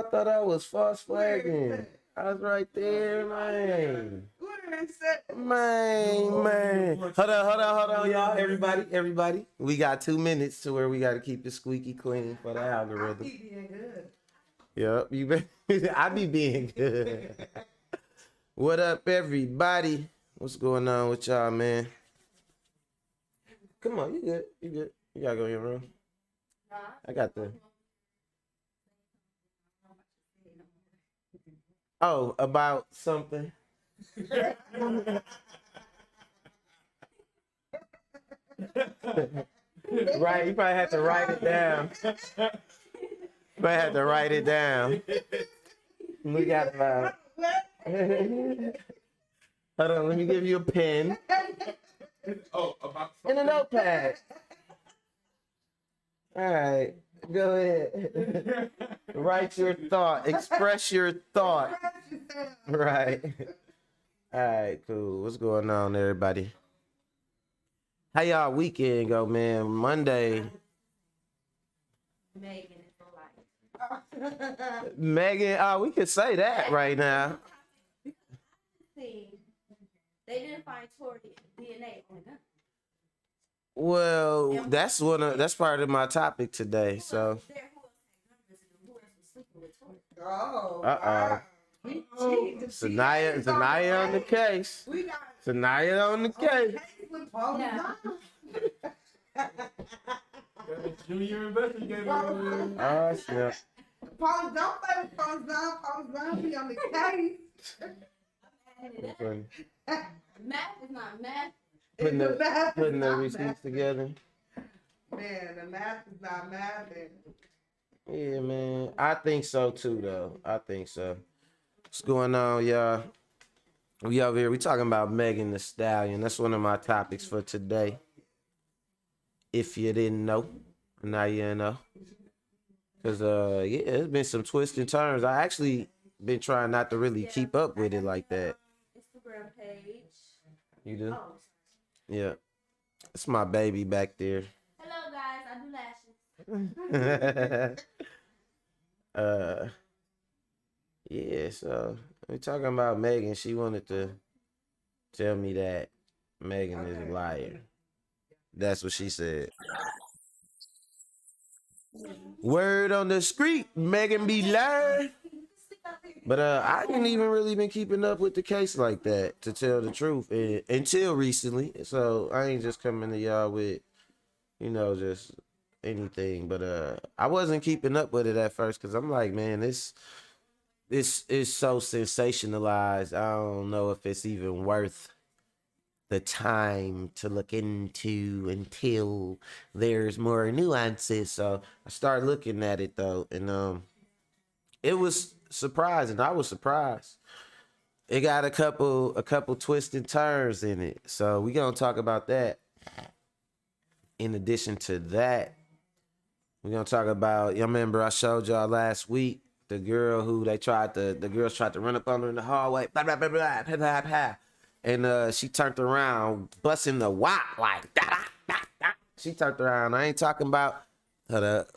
thought I was false flagging. I was right there, man. Man. Hold on, y'all. Everybody. We got 2 minutes to where we got to keep it squeaky clean for the algorithm. I be being good. Yep, I be being good. What up, everybody? What's going on with y'all, man? Come on, you good. You gotta go in your room. I got the... Oh, about something. Right, you probably have to write it down. We got about... Hold on, let me give you a pen. Oh, about And a notepad. All right, go ahead. Write your thought. Express your thought. Right. All right, cool. What's going on, everybody? How y'all weekend go, man? Monday. Megan is alive. Megan, we could say that right now. See, they didn't find Tori DNA on the gun. Well, that's part of my topic today. So. Oh. Sanaya on the case. Sanaya on the case. Junior investigator. Oh, snap. Paul, don't play with Paul's down. Paul's down be on the case. Math is not math. Putting the receipts together. Man, the math is not math. Yeah, man. I think so too, though. I think so. What's going on, y'all? We over here. We talking about Megan Thee Stallion. That's one of my topics for today. If you didn't know, now you know. Cause yeah, it's been some twists and turns. I actually been trying not to really keep up with it like that. Instagram page. You do? Oh. Yeah. It's my baby back there. Hello, guys. I do lashes. Yeah, so we're talking about Megan. She wanted to tell me that Megan is a liar. That's what she said. Word on the street, Megan be lying. But I didn't even really been keeping up with the case like that, to tell the truth, until recently. So I ain't just coming to y'all with, just anything. But I wasn't keeping up with it at first because I'm like, man, this is so sensationalized. I don't know if it's even worth the time to look into until there's more nuances. So I started looking at it though, and it was surprising. I was surprised. It got a couple twists and turns in it. So we gonna talk about that. In addition to that, we're gonna talk about, you remember I showed y'all last week the girl who the girls tried to run up on her in the hallway, blah, blah, blah, blah, blah, blah, blah. And she turned around, busting the wop like da, da, da, da. She turned around. I ain't talking about,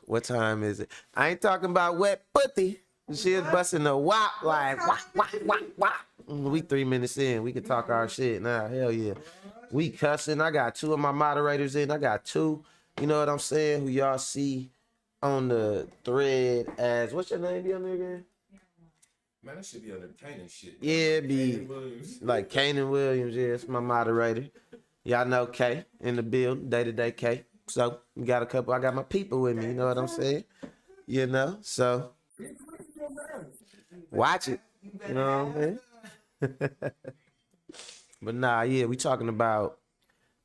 what time is it? I ain't talking about wet putty. She was busting the wop like wop, wop, wop, wop. We 3 minutes in. We can talk our shit now. Hell yeah. We cussing. I got 2 of my moderators in. I got 2, you know what I'm saying, who y'all see on the thread as, what's your name be on there again? Man, that should be under Kanan shit. Yeah, it be like Kanan Williams. Yeah, it's my moderator. Y'all know K in the build, day-to-day K. So we got I got my people with me, you know what I'm saying? So watch it. You know what I'm saying? But nah, yeah, we talking about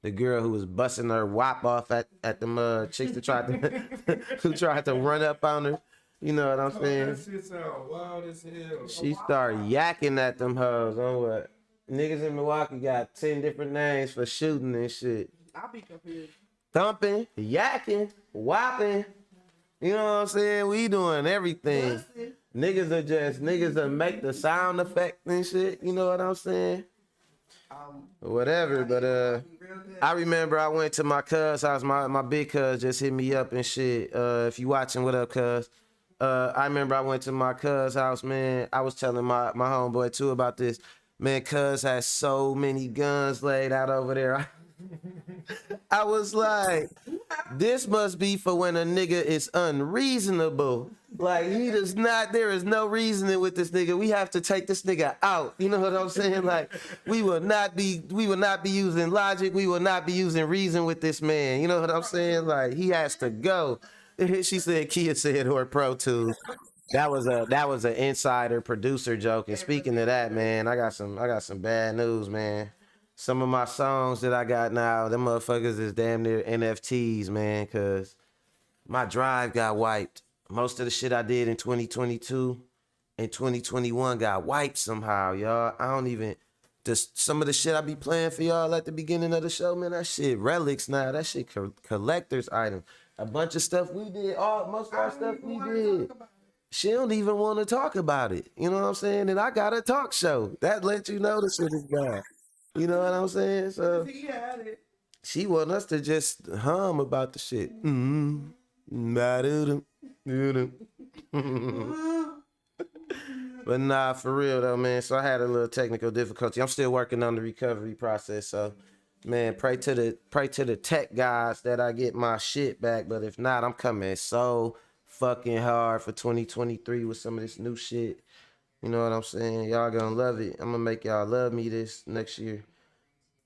the girl who was busting her wop off at the chicks that who tried to run up on her. You know what I'm saying? That shit sound wild as hell. She started yakking at them hoes on what? Niggas in Milwaukee got 10 different names for shooting and shit. I'll be confused. Thumping, yakking, whopping. You know what I'm saying? We doing everything. Niggas that make the sound effect and shit. You know what I'm saying? Whatever, but I remember I went to my cuz house. My big cuz just hit me up and shit. If you watching, what up, cuz? I remember I went to my cuz house, man. I was telling my homeboy too about this. Man, cuz has so many guns laid out over there. I was like, this must be for when a nigga is unreasonable. Like he does not, there is no reasoning with this nigga. We have to take this nigga out. You know what I'm saying? Like we will not be using logic. We will not be using reason with this man. You know what I'm saying? Like he has to go. She said Kia said or Pro Tools. That was an insider producer joke. And speaking of that, man, I got some bad news, man. Some of my songs that I got now, them motherfuckers is damn near NFTs, man, cause my drive got wiped. Most of the shit I did in 2022 and 2021 got wiped somehow, y'all. I don't even, some of the shit I be playing for y'all at the beginning of the show, man, that shit relics now. That shit collector's item. A bunch of stuff we did, most of our stuff we did. She don't even want to talk about it. You know what I'm saying? And I got a talk show. That lets you know the shit is bad. You know what I'm saying? So He had it. she want us to just hum about the shit. But nah, for real though, man. So I had a little technical difficulty. I'm still working on the recovery process. So, man, pray to the tech guys that I get my shit back. But if not, I'm coming so fucking hard for 2023 with some of this new shit. You know what I'm saying? Y'all gonna love it. I'm gonna make y'all love me this next year.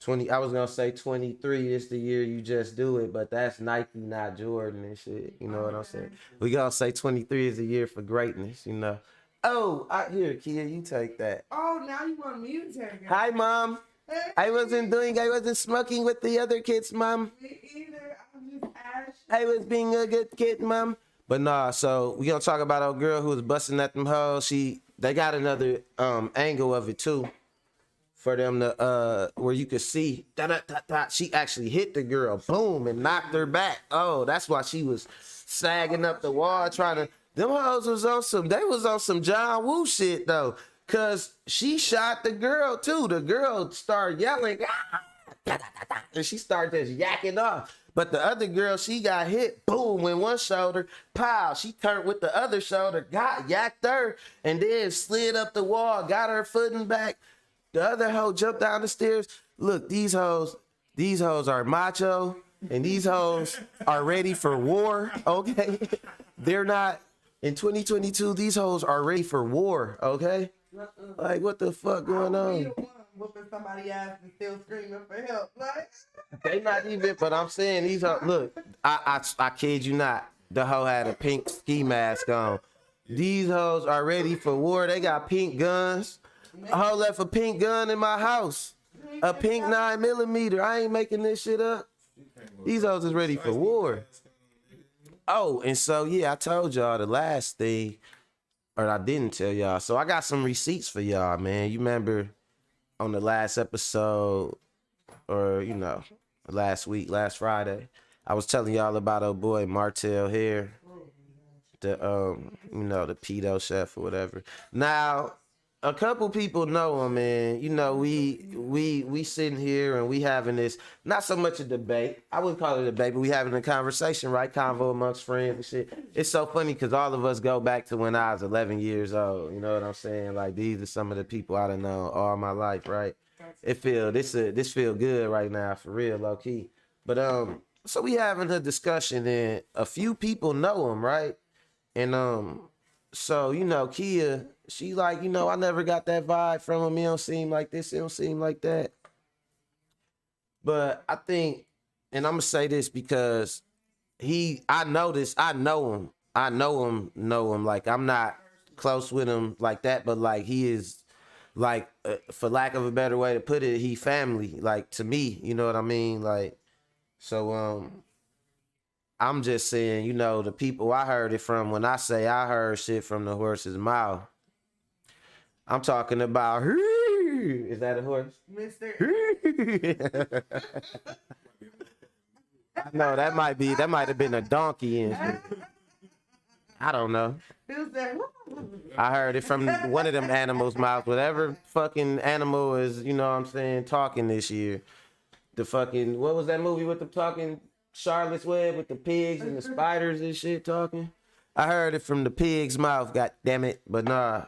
I was gonna say 23 is the year you just do it, but that's Nike, not Jordan and shit. You know what I'm saying? We gonna say 23 is the year for greatness, you know. Oh, here, Kia, you take that. Oh, now you want me to take it. Hi, Mom. Hey, I wasn't smoking with the other kids, Mom. me either. I'm just ashy. I was being a good kid, Mom. But nah, so we gonna talk about old girl who was busting at them hoes. They got another angle of it too, for them to where you could see she actually hit the girl, boom, and knocked her back. Oh, that's why she was sagging up the wall trying to. Them hoes was on some John Woo shit though, cause she shot the girl too. The girl started yelling, and she started just yakking off. But the other girl, she got hit, boom, in one shoulder, pow. She turned with the other shoulder, yacked her, and then slid up the wall, got her footing back. The other hoe jumped down the stairs. Look, these hoes are macho, and these hoes are ready for war, okay? They're not, in 2022, these hoes are ready for war, okay? Like, what the fuck going on? The one whooping somebody ass and still screaming for help. Like, They not even, but I'm saying these hoes, look, I kid you not, the hoe had a pink ski mask on. These hoes are ready for war. They got pink guns. A hoe left a pink gun in my house. A pink 9mm. I ain't making this shit up. These hoes is ready for war. Oh, and so, yeah, I told y'all the last thing, or I didn't tell y'all. So I got some receipts for y'all, man. You remember on the last episode, or, you know, last Friday, I was telling y'all about old boy Martell Haire, the, you know, the P3do chef or whatever. Now, a couple people know him, and you know we sitting here and we having this, not so much a debate. I wouldn't call it a debate, but we having a conversation, right? Convo amongst friends and shit. It's so funny because all of us go back to when I was 11 years old. You know what I'm saying? Like these are some of the people I done known all my life, right? This feel good right now, for real, low key. But so we having a discussion, and a few people know him, right? And so, you know, Kia, she like, you know, I never got that vibe from him. He don't seem like this. It don't seem like that. But I think, and I'm going to say this because I know him. Like, I'm not close with him like that, but like, he is like, for lack of a better way to put it, he family, like to me, you know what I mean? Like, so, I'm just saying, you know, the people I heard it from, when I say I heard shit from the horse's mouth, I'm talking about, is that a horse? Mr. No, that might have been a donkey. And I don't know. Who's that? I heard it from one of them animals' mouths. Whatever fucking animal is, you know what I'm saying, talking this year. The fucking, what was that movie with the talking Charlotte's Web with the pigs and the spiders and shit talking? I heard it from the pig's mouth, god damn it. But nah.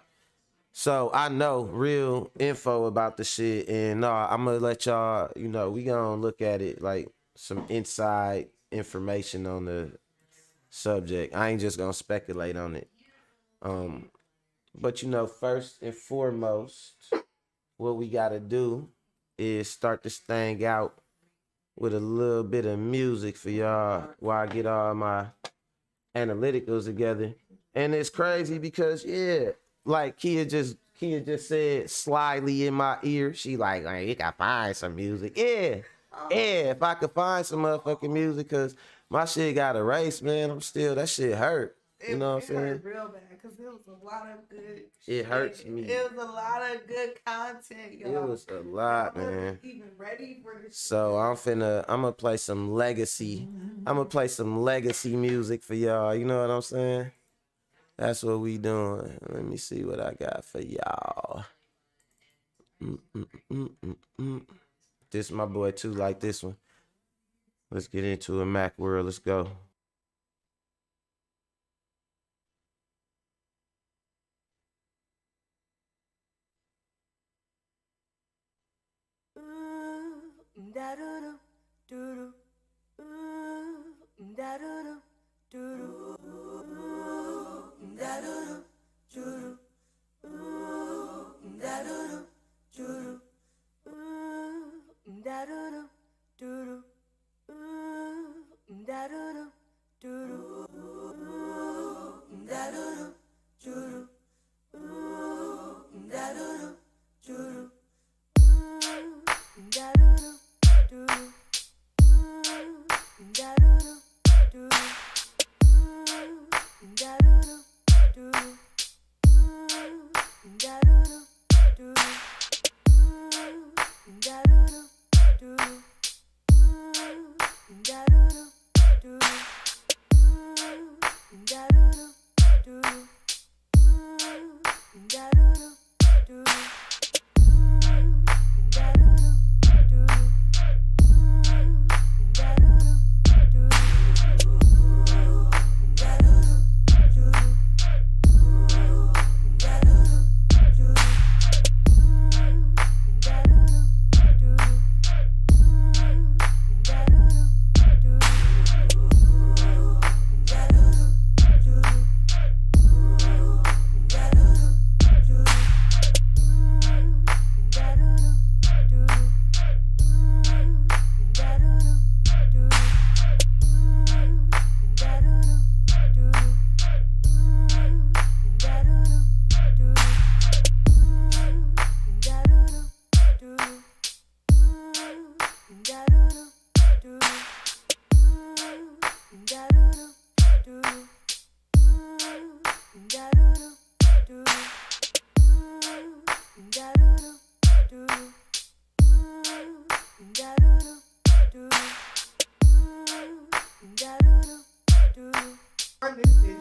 So I know real info about the shit, and nah, I'm gonna let y'all, you know, we gonna look at it like some inside information on the subject. I ain't just gonna speculate on it. But you know, first and foremost, what we gotta do is start this thing out with a little bit of music for y'all while I get all my analyticals together. And it's crazy because yeah, like Kia just said slyly in my ear, she like you gotta find some music. Yeah. Yeah, if I could find some motherfucking music, cause my shit got erased, man. I'm still, that shit hurt. You know what I'm saying? It hurt real bad because it was a lot of good It hurts me. It was a lot of good content, y'all. It was a lot, Y'all man. wasn't even ready for this. So I'm gonna play some legacy. I'm gonna play some legacy music for y'all. You know what I'm saying? That's what we doing. Let me see what I got for y'all. This my boy too, like this one. Let's get into a Mac world. Let's go.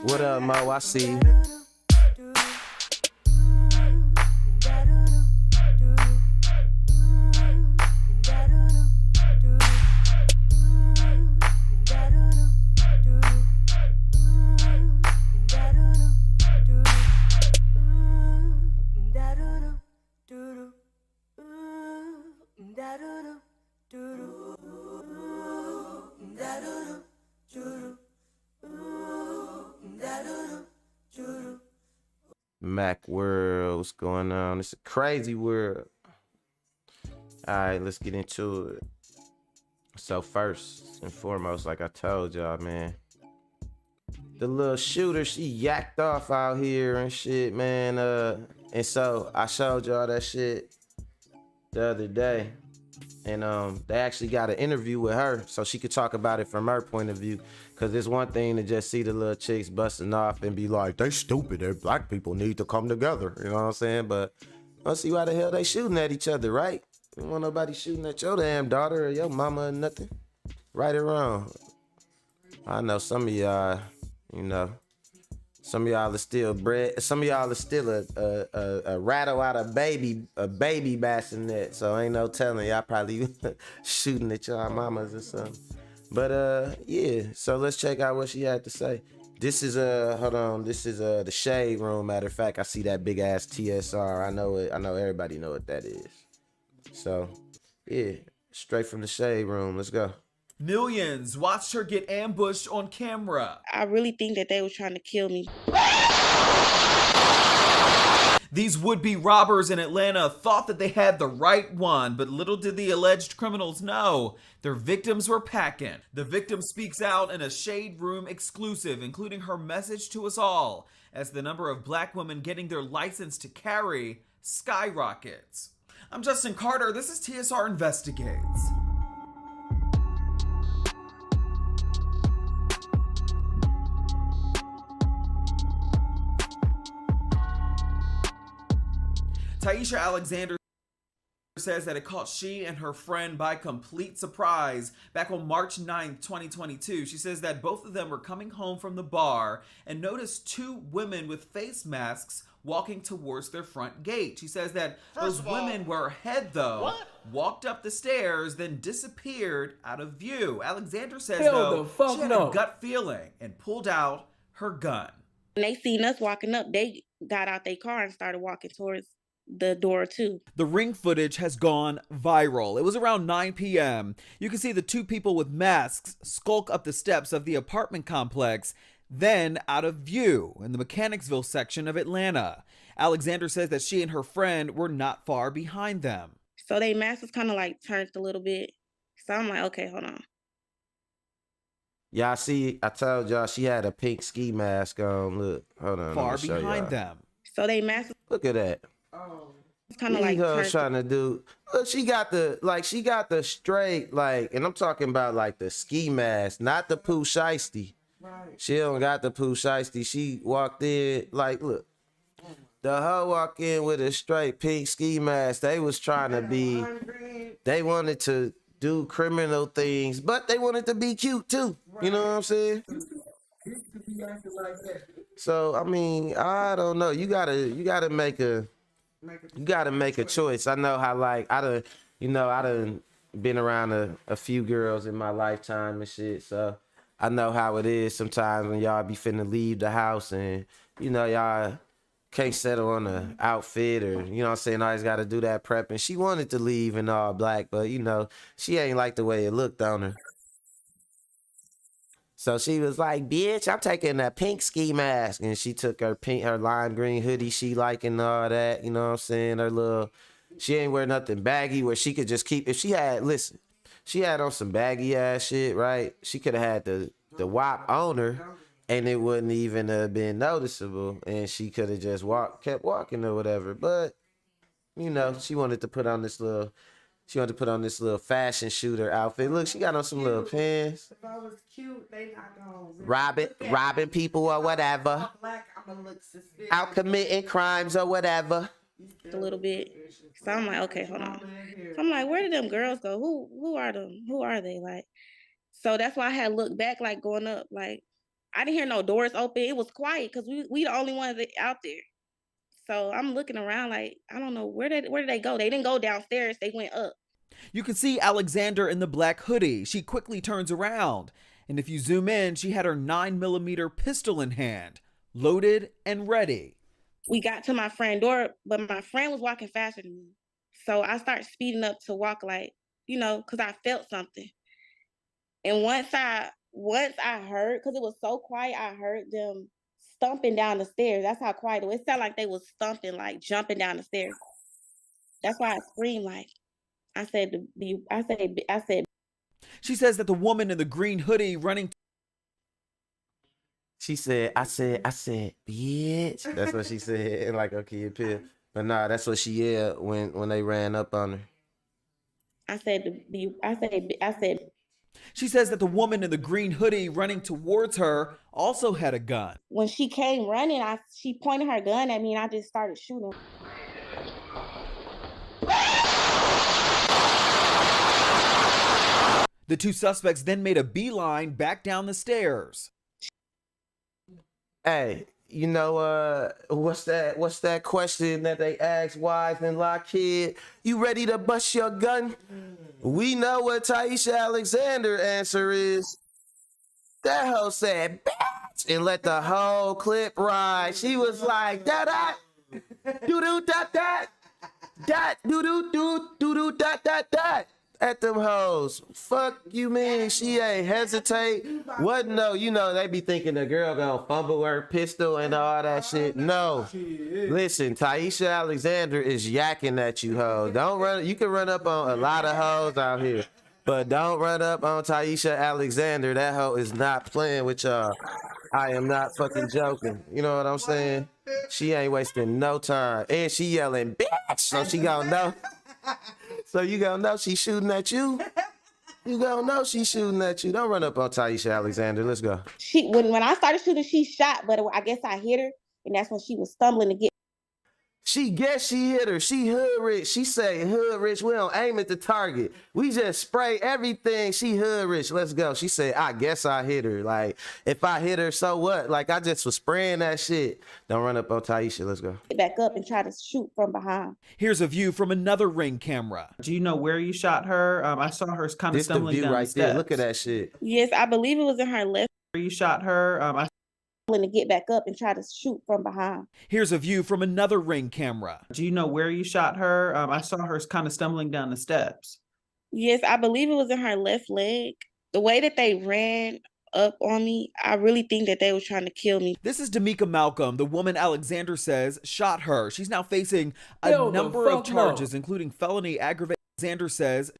What up, Mo? I see you. Mac world, what's going on? It's a crazy world. All right, let's get into it. So first and foremost, like I told y'all, man, the little shooter, she yacked off out here and shit, man. And so I showed y'all that shit the other day, and they actually got an interview with her so she could talk about it from her point of view. Cause it's one thing to just see the little chicks busting off and be like, they stupid, they black people need to come together. You know what I'm saying? But let's see why the hell they shooting at each other, right? You don't want nobody shooting at your damn daughter or your mama or nothing. Right or wrong. I know some of y'all, you know, some of y'all are still bred. Some of y'all are still a rattle out a baby bassinet. So ain't no telling, y'all probably shooting at y'all mamas or something. But yeah, so let's check out what she had to say. This is hold on. This is the shade room. Matter of fact, I see that big ass TSR. I know it. I know everybody know what that is. So, yeah, straight from the shade room. Let's go. Millions watched her get ambushed on camera. I really think that they were trying to kill me. These would-be robbers in Atlanta thought that they had the right one, but little did the alleged criminals know their victims were packing. The victim speaks out in a Shade Room exclusive, including her message to us all as the number of black women getting their license to carry skyrockets. I'm Justin Carter. This is TSR Investigates. Tyesha Alexander says that it caught she and her friend by complete surprise back on March 9th, 2022. She says that both of them were coming home from the bar and noticed two women with face masks walking towards their front gate. She says that those women were ahead though, walked up the stairs, then disappeared out of view. Alexander says though, she had a gut feeling and pulled out her gun. When they seen us walking up, they got out their car and started walking towards the door too. The ring footage has gone viral. It was around 9 p.m. You can see the two people with masks skulk up the steps of the apartment complex, then out of view in the Mechanicsville section of Atlanta. Alexander says that she and her friend were not far behind them. So they masks was kind of like turned a little bit. So I'm like, okay, hold on. Y'all see, I told y'all she had a pink ski mask on. Look, hold on. Far behind them. So they masks. Look at that. It's kind of like trying to do. Look, she got the straight, like, and I'm talking about like the ski mask, not the poo shiesty. Right. She don't got the poo shiesty. She walked in like, look, the hoe walked in with a straight pink ski mask. They was trying to be, they wanted to do criminal things, but they wanted to be cute too. You know what I'm saying? So I mean, I don't know. You gotta make a choice. I know how, like, I done been around a few girls in my lifetime and shit. So I know how it is sometimes when y'all be finna leave the house and, you know, y'all can't settle on an outfit, or, you know what I'm saying, always got to do that prep. And she wanted to leave in all black, but, you know, she ain't like the way it looked on her. So she was like, bitch, I'm taking a pink ski mask. And she took her lime green hoodie she like and all that, you know what I'm saying? Her little, she ain't wear nothing baggy where she could just keep, if she had, listen, she had on some baggy ass shit, right? She could have had the WAP on her and it wouldn't even have been noticeable. And she could have just kept walking or whatever. But, you know, she wanted to put on this little fashion shooter outfit. Look, she got on some little pants. If I was cute, they not gonna Robbing people or whatever. I'm black, I'm gonna look suspicious. Out committing crimes or whatever. A little bit. So I'm like, okay, hold on. So I'm like, where did them girls go? Who are them? Who are they? Like, so that's why I had looked back, like going up. Like, I didn't hear no doors open. It was quiet because we the only ones out there. So I'm looking around like, I don't know, where did they go? They didn't go downstairs, they went up. You can see Alexander in the black hoodie. She quickly turns around, and if you zoom in, she had her 9mm pistol in hand, loaded and ready. We got to my friend's door, but my friend was walking faster than me. So I started speeding up to walk, like, you know, because I felt something. And once I heard, because it was so quiet, I heard them stomping down the stairs. That's how quiet it was. It sounded like they was stomping, like jumping down the stairs. That's why I screamed, like, I said. She says that the woman in the green hoodie running. She said, I said, bitch. That's what she said in like a kid pill. But nah, that's what she yelled when they ran up on her. I said. She says that the woman in the green hoodie running towards her also had a gun. When she came running, she pointed her gun at me and I just started shooting. The two suspects then made a beeline back down the stairs. Hey, you know, what's that question that they asked Wise and Lockheed? You ready to bust your gun? We know what Tyesha Alexander answer is. That hoe said, bitch, and let the whole clip ride. She was like, da-da, doo-doo-da-da, dot, doo-doo-doo, doo-doo-da-da-da. At them hoes. Fuck you mean she ain't hesitate? What? No, you know, they be thinking the girl gonna fumble her pistol and all that shit. No. Listen, Tyesha Alexander is yakking at you hoes. Don't run, you can run up on a lot of hoes out here. But don't run up on Tyesha Alexander. That hoe is not playing with y'all. I am not fucking joking. You know what I'm saying? She ain't wasting no time. And she yelling, bitch, so she gonna know. So you gonna know she shooting at you? You gonna know she shooting at you. Don't run up on Tyesha Alexander. Let's go. When I started shooting, she shot, but I guess I hit her, and that's when she was stumbling to get. She guess she hit her. She hood rich. She say hood rich. We don't aim at the target. We just spray everything. She hood rich. Let's go. She said, I guess I hit her. Like, if I hit her, so what? Like, I just was spraying that shit. Don't run up on Tyesha. Let's go. Get back up and try to shoot from behind. Here's a view from another Ring camera. Do you know where you shot her? I saw her kind of This the stumbling view down right the there. steps. Look at that shit. Yes, I believe it was in her left. Where you shot her? To get back up and try to shoot from behind. Here's a view from another Ring camera. Do you know where you shot her? I saw her kind of stumbling down the steps. Yes, I believe it was in her left leg. The way that they ran up on me, I really think that they were trying to kill me. This is Damika Malcolm, the woman Alexander says shot her. She's now facing a number of charges, including felony aggravated. Alexander says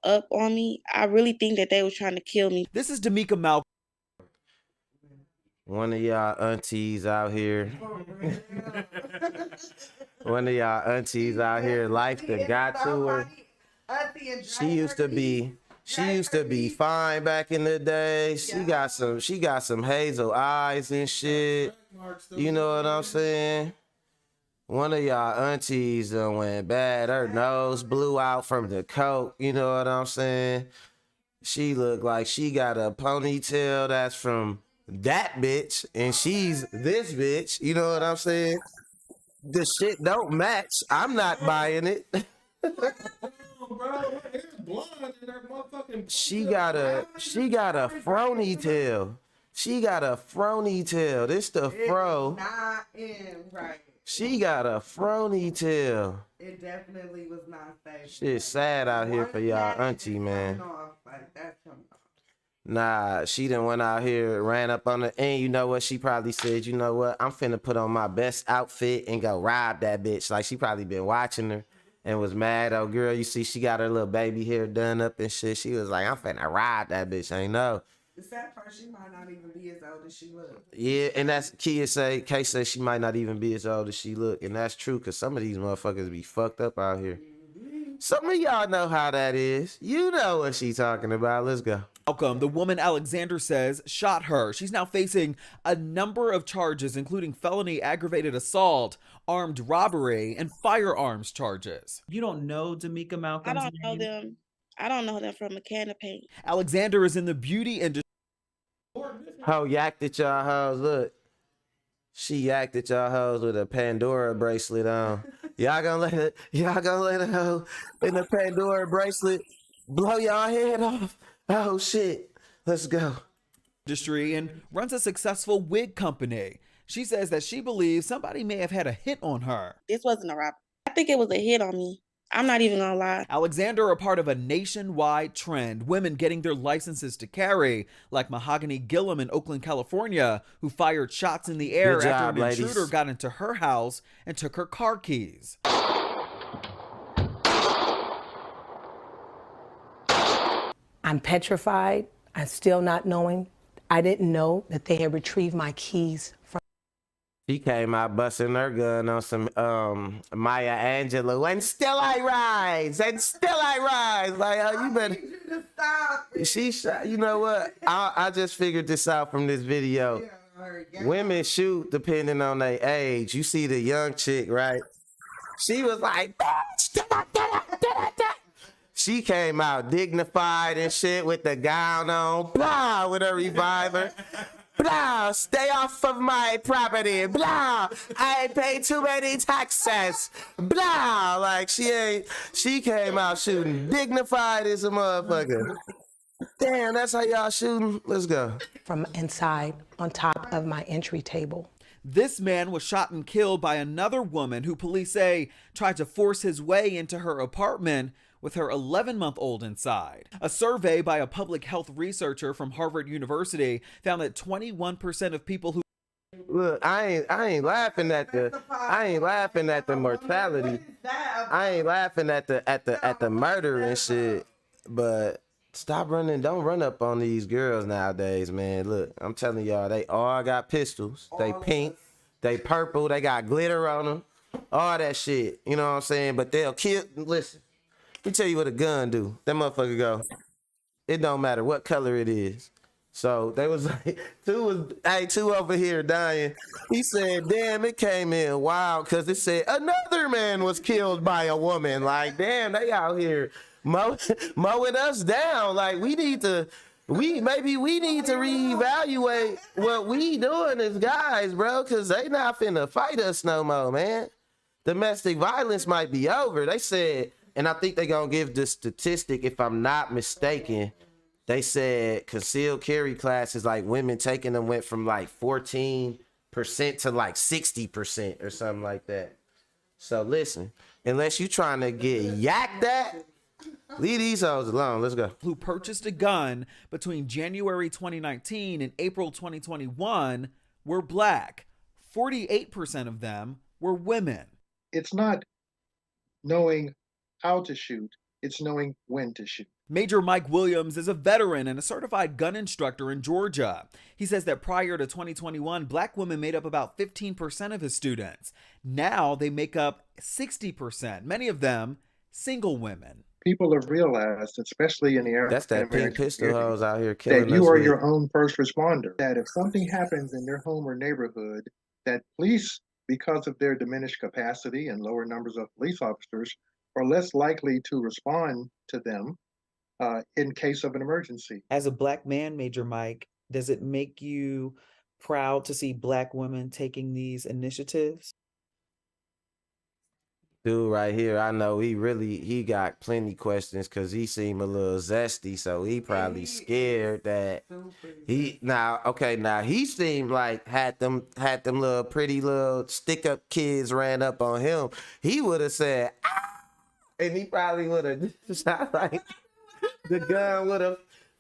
up on me, I really think that they were trying to kill me. This is Damika Malcolm. One of y'all aunties out here. One of y'all aunties out here, life that got to her. She used to be fine back in the day. She got some hazel eyes and shit. You know what I'm saying? One of y'all aunties done went bad. Her nose blew out from the coke. You know what I'm saying? She looked like she got a ponytail that's from that bitch, and she's this bitch. You know what I'm saying? The shit don't match. I'm not buying it. She got a frony tail. She got a frony tail. This the fro. Not in right. She got a frony tail. It definitely was not safe. Shit sad out here for y'all auntie, man. Nah, she done went out here, ran up on the, and you know what? She probably said, you know what? I'm finna put on my best outfit and go rob that bitch. Like, she probably been watching her and was mad. Oh, girl, you see, she got her little baby hair done up and shit. She was like, I'm finna rob that bitch. I ain't know. The sad part, she might not even be as old as she look. Yeah, and that's Kay says she might not even be as old as she look. And that's true, because some of these motherfuckers be fucked up out here. Some of y'all know how that is. You know what she talking about. Let's go. Malcolm, the woman Alexander says shot her. She's now facing a number of charges, including felony aggravated assault, armed robbery, and firearms charges. You don't know Damika Malcolm? I don't know them. I don't know them from a can of paint. Alexander is in the beauty industry. Ho yacked at y'all hoes. Look. She yacked at y'all hoes with a Pandora bracelet on. Y'all gonna let a hoe in the Pandora bracelet blow y'all head off? Oh shit. Let's go. Industry and runs a successful wig company. She says that she believes somebody may have had a hit on her. This wasn't a robbery. I think it was a hit on me. I'm not even gonna lie. Alexander are part of a nationwide trend. Women getting their licenses to carry, like Mahogany Gillum in Oakland, California, who fired shots in the air Good job, after an intruder ladies. got into her house and took her car keys. I'm petrified. I'm still not knowing. I didn't know that they had retrieved my keys from. She came out busting her gun on some Maya Angelou, and still I rise, and still I rise. Like, oh, you better. She shot. You know what? I just figured this out from this video. Women shoot depending on their age. You see the young chick, right? She was like, bitch, da-da-da-da-da-da. She came out dignified and shit with the gown on, blah, with her reviver. Blah, stay off of my property. Blah, I pay too many taxes. Blah, like she came out shooting dignified as a motherfucker. Damn, that's how y'all shooting? Let's go. from inside on top of my entry table. This man was shot and killed by another woman who police say tried to force his way into her apartment with her 11-month-old inside. A survey by a public health researcher from Harvard University found that 21% of people who Look, I ain't laughing at the mortality. I ain't laughing at the murder and shit. But stop running. Don't run up on these girls nowadays, man. Look, I'm telling y'all, they all got pistols. They pink, they purple, they got glitter on them, all that shit. You know what I'm saying? But they'll kill. Listen, let me tell you what a gun do. That motherfucker go. It don't matter what color it is. So they was like, two over here dying. He said, damn, it came in wild because it said another man was killed by a woman. Like, damn, they out here mowing us down. Like, we need to reevaluate what we doing as guys, bro, because they not finna fight us no more, man. Domestic violence might be over. They said, and I think they gonna give the statistic, if I'm not mistaken. They said concealed carry classes, like women taking them, went from like 14% to like 60% or something like that. So listen, unless you trying to get yacked at, leave these hoes alone. Let's go. who purchased a gun between January 2019 and April 2021 were black. 48% of them were women. It's not knowing how to shoot, it's knowing when to shoot. Major Mike Williams is a veteran and a certified gun instructor in Georgia. He says that prior to 2021, black women made up about 15% of his students. Now they make up 60%, many of them single women. People have realized, especially in the area, That's that pink pistol hoes out here killing that you us are with. your own first responder. That if something happens in their home or neighborhood, that police, because of their diminished capacity and lower numbers of police officers, are less likely to respond to them in case of an emergency. As a black man, Major Mike, does it make you proud to see black women taking these initiatives? Dude right here, I know he got plenty questions because he seemed a little zesty, so he probably scared that he seemed like had them little pretty little stick up kids ran up on him. He would have said, ah! And he probably would have shot like the gun would have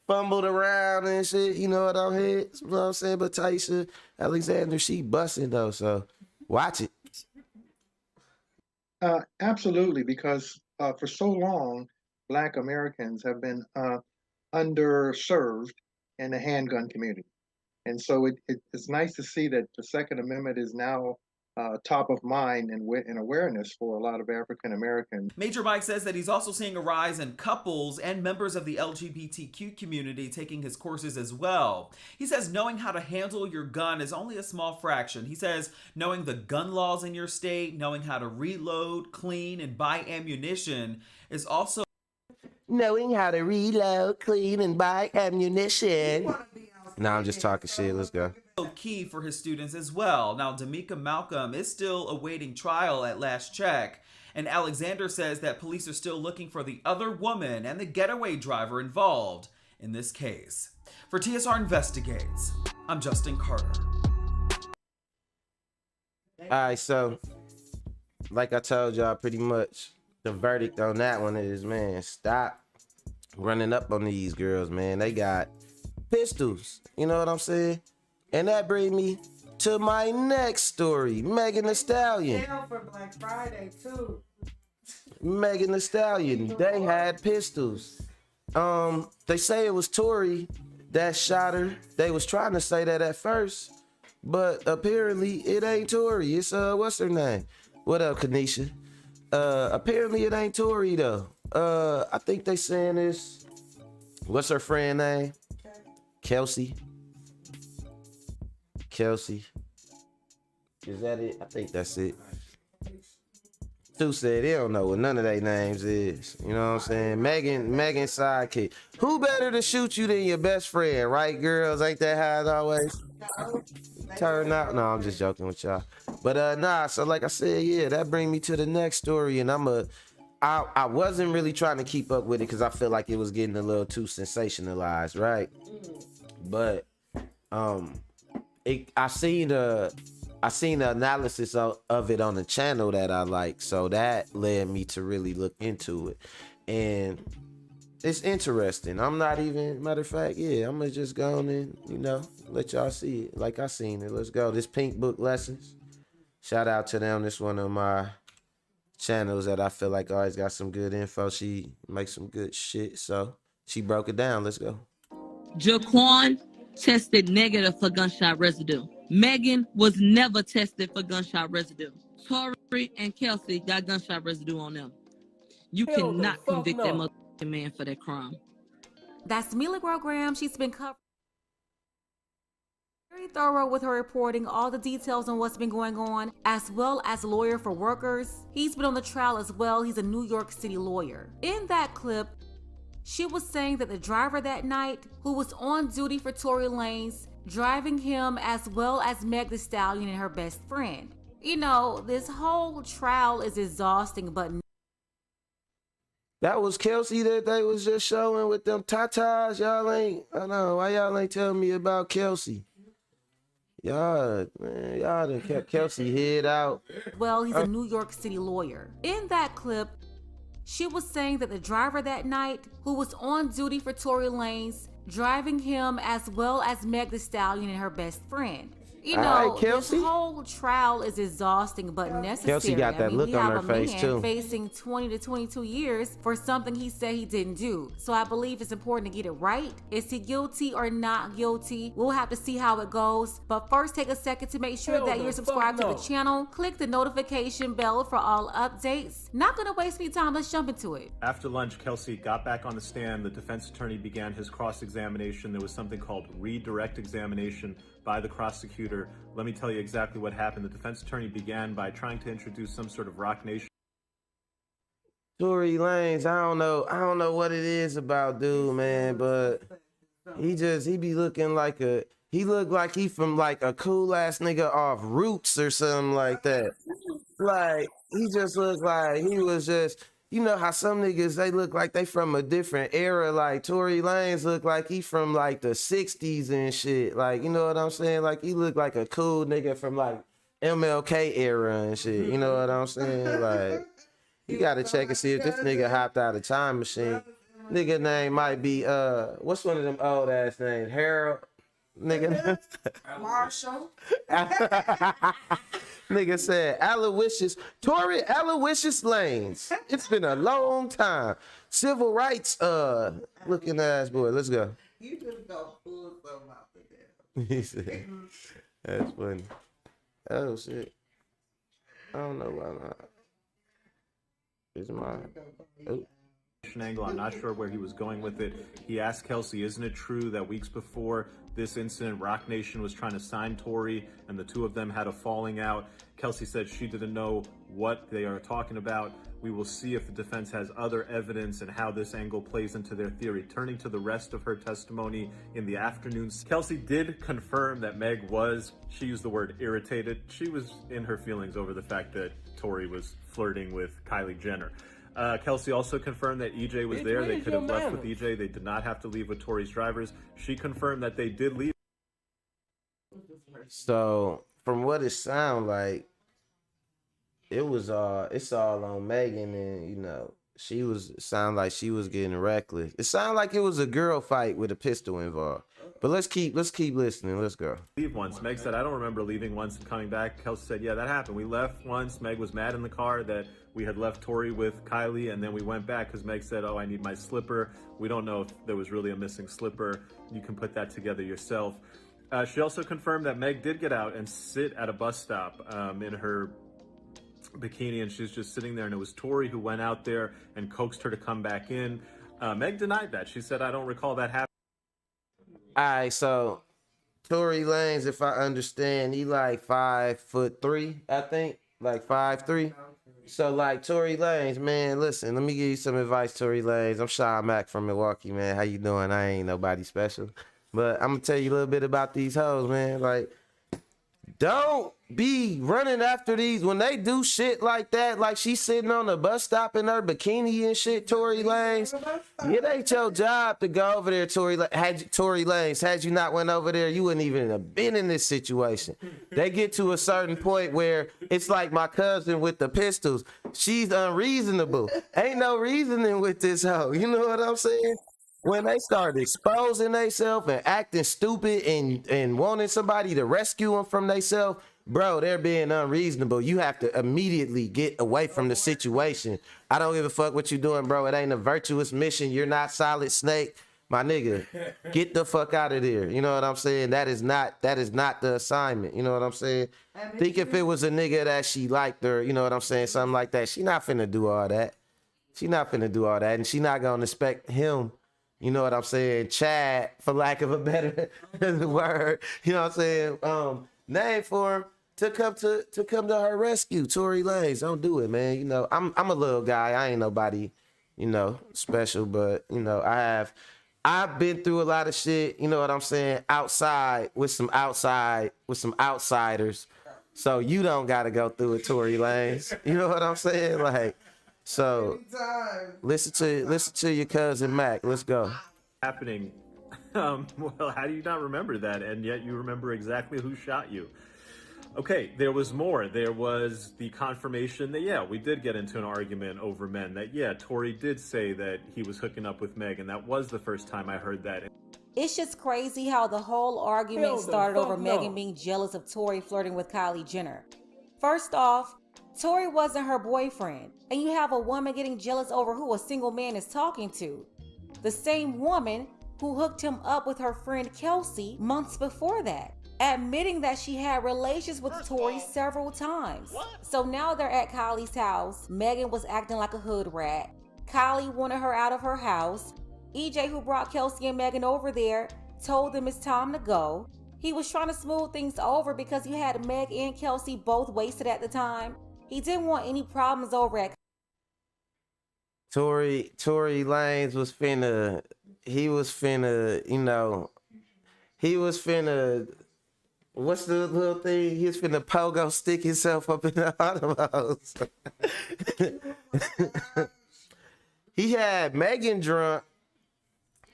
fumbled around and shit. You know what I'm saying? You know what I'm saying? But Tyesha Alexander, she busting though, so watch it. Absolutely, because for so long, Black Americans have been underserved in the handgun community. And so it's nice to see that the Second Amendment is now top of mind and awareness for a lot of African Americans. Major Mike says that he's also seeing a rise in couples and members of the LGBTQ community taking his courses as well. He says knowing how to handle your gun is only a small fraction. He says knowing the gun laws in your state, knowing how to reload, clean, and buy ammunition is also knowing how to reload, clean, and buy ammunition. Nah, I'm just talking shit. Let's go. key for his students as well. Now, Damika Malcolm is still awaiting trial at last check, and Alexander says that police are still looking for the other woman and the getaway driver involved in this case. For TSR Investigates, I'm Justin Carter. All right, so like I told y'all, pretty much the verdict on that one is, man, stop running up on these girls, man. They got pistols, you know what I'm saying? And that brings me to my next story, Megan Thee Stallion. Jail for Black Friday too. Megan Thee Stallion, they had pistols. They say it was Tory that shot her. They was trying to say that at first, but apparently it ain't Tory. It's what's her name? What up, Kanisha? Apparently it ain't Tory though. I think they saying this. What's her friend name? Kelsey. Is that it? I think that's it. Stu said they don't know what none of their names is. You know what I'm saying? Megan's sidekick. Who better to shoot you than your best friend, right, girls? Ain't that how it always turn out? No, I'm just joking with y'all. But nah, so like I said, yeah, that brings me to the next story, and I'ma I wasn't really trying to keep up with it because I feel like it was getting a little too sensationalized, right? But I seen the analysis of it on the channel that I like, so that led me to really look into it, and it's interesting. I'm not even, matter of fact, yeah, I'm gonna just go on and let y'all see it like I seen it. Let's go. This Pink Book Lessons. Shout out to them. This one of my channels that I feel like always got some good info. She makes some good shit, so she broke it down. Let's go. Jaquan tested negative for gunshot residue. Megan was never tested for gunshot residue. Tori and Kelsey got gunshot residue on them. You cannot convict that motherfucking man for that crime. That's Mila Graham. She's been covering very thorough with her reporting, all the details on what's been going on, as well as lawyer for workers. He's been on the trial as well. He's a New York City lawyer. In that clip, she was saying that the driver that night, who was on duty for Tory Lanez, driving him as well as Meg Thee Stallion and her best friend. This whole trial is exhausting, but That was Kelsey that they was just showing with them tatas. I know why y'all ain't telling me about Kelsey. Y'all done kept Kelsey head out. Well, he's a New York City lawyer. In that clip, she was saying that the driver that night, who was on duty for Tory Lanez, driving him as well as Meg Thee Stallion and her best friend. This whole trial is exhausting but necessary. Kelsey got that look on her face too. Facing 20 to 22 years for something he said he didn't do. So I believe it's important to get it right. Is he guilty or not guilty? We'll have to see how it goes. But first, take a second to make sure that you're subscribed to the channel. Click the notification bell for all updates. Not gonna waste any time. Let's jump into it. After lunch, Kelsey got back on the stand. The defense attorney began his cross-examination. There was something called redirect examination by the prosecutor. Let me tell you exactly what happened. The defense attorney began by trying to introduce some sort of Rock Nation. Tory Lanez, I don't know what it is about dude, man, but he be looking like he looked like he from like a cool ass nigga off Roots or something like that. Like he just looked like he was just, how some niggas, they look like they from a different era. Like Tory Lanez look like he from like the 60s and shit. Like, you know what I'm saying? Like he look like a cool nigga from like MLK era and shit. You know what I'm saying? Like you gotta check and see if this nigga hopped out of time machine. Nigga name might be what's one of them old ass names? Haire, nigga. Marshall. Nigga said Tory Aloysius Lanez. It's been a long time. Civil rights looking ass boy. Let's go. You just go pull something out the He said, that's funny. Oh shit. I don't know why not. It's mine. Oh. Angle. I'm not sure where he was going with it. He asked Kelsey, isn't it true that weeks before this incident, Rock Nation was trying to sign Tory and the two of them had a falling out? Kelsey said she didn't know what they are talking about. We will see if the defense has other evidence and how this angle plays into their theory. Turning to the rest of her testimony in the afternoon, Kelsey did confirm that Meg was, she used the word irritated. She was in her feelings over the fact that Tory was flirting with Kylie Jenner. Kelsey also confirmed that EJ was there. They could have left with EJ. They did not have to leave with Tory's drivers. She confirmed that they did leave. So from what it sounds like, it's all on Megan, and sound like she was getting reckless. It sounded like it was a girl fight with a pistol involved. But let's keep listening. Let's go. Leave once. Meg said, I don't remember leaving once and coming back. Kelsey said, yeah, that happened. We left once. Meg was mad in the car that we had left Tory with Kylie, and then we went back because Meg said, oh, I need my slipper. We don't know if there was really a missing slipper. You can put that together yourself. She also confirmed that Meg did get out and sit at a bus stop in her bikini, and she's just sitting there, and it was Tory who went out there and coaxed her to come back in. Meg denied that. She said, I don't recall that happening. All right, so Tory Lanez, if I understand, he like 5'3", I think, like 5'3". So like Tory Lanez, man, listen, let me give you some advice, Tory Lanez. I'm Sean Mack from Milwaukee, man. How you doing? I ain't nobody special, but I'm gonna tell you a little bit about these hoes, man. Like, don't be running after these when they do shit like that, like she's sitting on the bus stop in her bikini and shit, Tory Lanez. It ain't your job to go over there, Tory Lanez. Had you not went over there, you wouldn't even have been in this situation. They get to a certain point where it's like my cousin with the pistols. She's unreasonable. Ain't no reasoning with this hoe. You know what I'm saying? When they start exposing themselves and acting stupid and wanting somebody to rescue them from themselves, bro, they're being unreasonable. You have to immediately get away from the situation. I don't give a fuck what you doing, bro. It ain't a virtuous mission. You're not Solid Snake. My nigga, get the fuck out of there. You know what I'm saying? That is not the assignment. You know what I'm saying? Think if it was a nigga that she liked or, you know what I'm saying, something like that. She not finna do all that. She not finna do all that. And she not gonna expect him, you know what I'm saying, Chad, for lack of a better word, you know what I'm saying, name for him, to come to her rescue. Tory Lanez, don't do it, man. You know, I'm a little guy. I ain't nobody, you know, special, but you know, I've been through a lot of shit, you know what I'm saying, outside with some outsiders. So you don't gotta go through it, Tory Lanez. You know what I'm saying? Like, so listen to your cousin Mac. Let's go. Happening. Well, how do you not remember that? And yet you remember exactly who shot you. Okay, there was more. There was the confirmation that, yeah, we did get into an argument over men. That, yeah, Tory did say that he was hooking up with Meg, and that was the first time I heard that. It's just crazy how the whole argument started over Megan being jealous of Tory flirting with Kylie Jenner. First off, Tory wasn't her boyfriend, and you have a woman getting jealous over who a single man is talking to. The same woman who hooked him up with her friend Kelsey months before that, admitting that she had relations with Tory several times. So now they're at Kylie's house. Megan was acting like a hood rat. Kylie wanted her out of her house. EJ, who brought Kelsey and Megan over there, told them it's time to go. He was trying to smooth things over because you had Meg and Kelsey both wasted at the time. He didn't want any problems over at Tory Lanez was finna, what's the little thing? He was finna pogo stick himself up in the automobile. He had Megan drunk.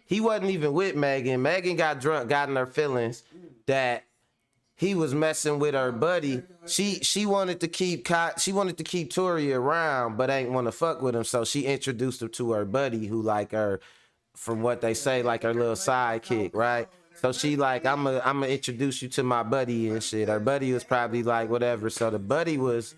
He wasn't even with Megan. Megan got drunk, got in her feelings that he was messing with her buddy. She wanted to keep Tory around, but ain't want to fuck with him. So she introduced him to her buddy, who like her, from what they say, like her little sidekick, right? So she like, I'm gonna introduce you to my buddy and shit. Her buddy was probably like whatever. So the buddy was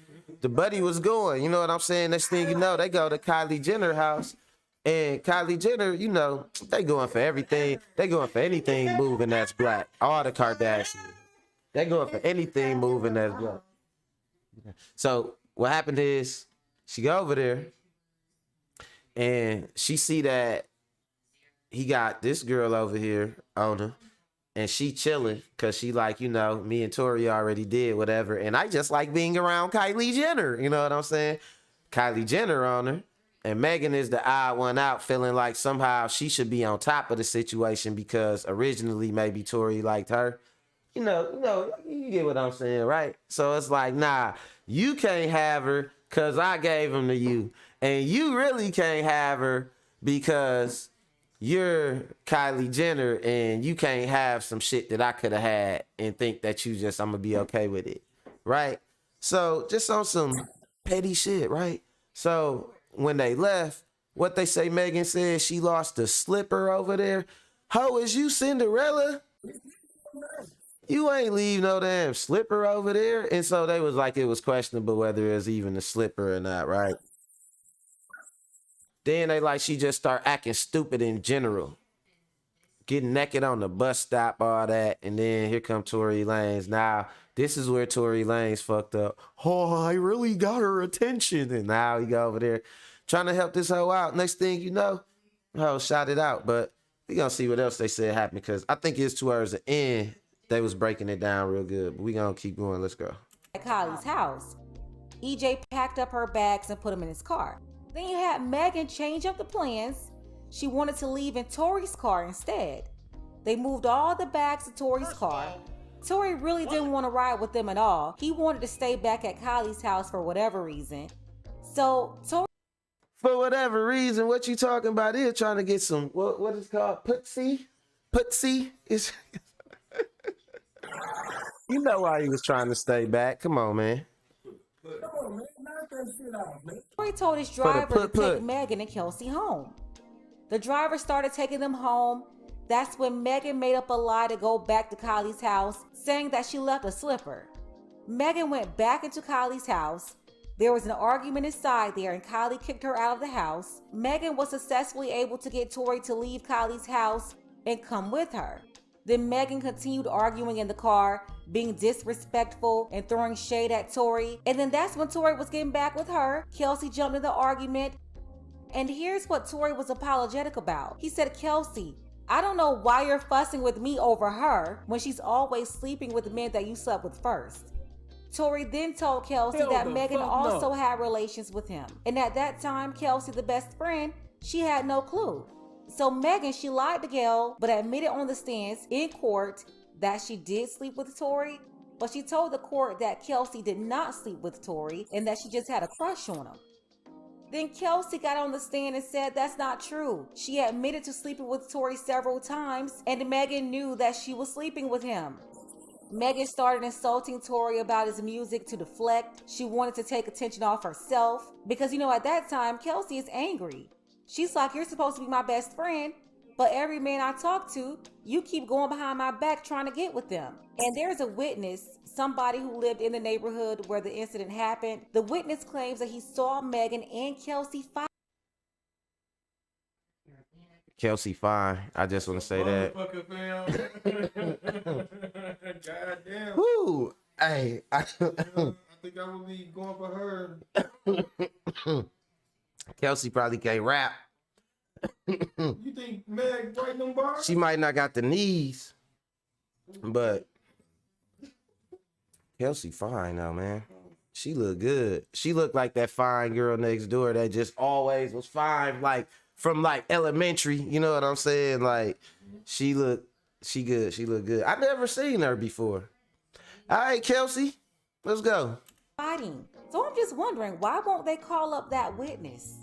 going. You know what I'm saying? Next thing you know, they go to Kylie Jenner house. And Kylie Jenner, you know, they going for everything. They going for anything moving that's black. All the Kardashians. They going for anything moving that's black. So what happened is she go over there and she see that he got this girl over here on him and she chilling because she like, you know, me and Tory already did whatever. And I just like being around Kylie Jenner. You know what I'm saying? Kylie Jenner on her. And Megan is the odd one out, feeling like somehow she should be on top of the situation because originally maybe Tory liked her. You know, you get what I'm saying, right? So it's like, nah, you can't have her because I gave him to you. And you really can't have her because you're Kylie Jenner and you can't have some shit that I could have had and think that I'm going to be okay with it, right? So just on some petty shit, right? So when they left, what they say Megan said, she lost a slipper over there. Ho, is you Cinderella? You ain't leave no damn slipper over there. And so they was like, it was questionable whether it was even a slipper or not, right? Then they like, she just start acting stupid in general. Getting naked on the bus stop, all that. And then here come Tory Lanez. Now, this is where Tory Lanez fucked up. Oh, I really got her attention. And now he go over there trying to help this hoe out. Next thing you know, hoe shot it out. But we gonna see what else they said happened because I think it's towards the end they was breaking it down real good. But we gonna keep going. Let's go. At Kylie's house, EJ packed up her bags and put them in his car. Then you had Megan change up the plans. She wanted to leave in Tory's car instead. They moved all the bags to Tory's car. Tory really didn't want to ride with them at all. He wanted to stay back at Kylie's house for whatever reason. So Tory, For whatever reason, what you talking about? They're trying to get some, what is it called? Putsy? Is you know why he was trying to stay back. Come on, man. Tory told his driver to take Megan and Kelsey home. The driver started taking them home. That's when Megan made up a lie to go back to Kylie's house, saying that she left a slipper. Megan went back into Kylie's house. There was an argument inside there and Kylie kicked her out of the house. Megan was successfully able to get Tory to leave Kylie's house and come with her. Then Megan continued arguing in the car, being disrespectful and throwing shade at Tory. And then that's when Tory was getting back with her. Kelsey jumped in the argument. And here's what Tory was apologetic about. He said, "Kelsey, I don't know why you're fussing with me over her when she's always sleeping with the men that you slept with first." Tory then told Kelsey that Megan also had relations with him. And at that time, Kelsey, the best friend, she had no clue. So Megan, she lied to Gail, but admitted on the stands in court that she did sleep with Tory. But she told the court that Kelsey did not sleep with Tory and that she just had a crush on him. Then Kelsey got on the stand and said that's not true. She admitted to sleeping with Tory several times, and Megan knew that she was sleeping with him. Megan started insulting Tory about his music to deflect. She wanted to take attention off herself because, at that time, Kelsey is angry. She's like, "You're supposed to be my best friend, but every man I talk to, you keep going behind my back trying to get with them." And there's a witness, somebody who lived in the neighborhood where the incident happened. The witness claims that he saw Megan and Kelsey fight. Kelsey fine. I just want to say that. Goddamn. Whoo! Hey, I think I would be going for her. Kelsey probably can't rap. You think Meg writing them bars? She might not got the knees, but Kelsey fine now, man. She look good. She looked like that fine girl next door that just always was fine, like from like elementary. You know what I'm saying? Like she good. She look good. I never seen her before. All right, Kelsey, let's go. Fighting. So I'm just wondering, why won't they call up that witness?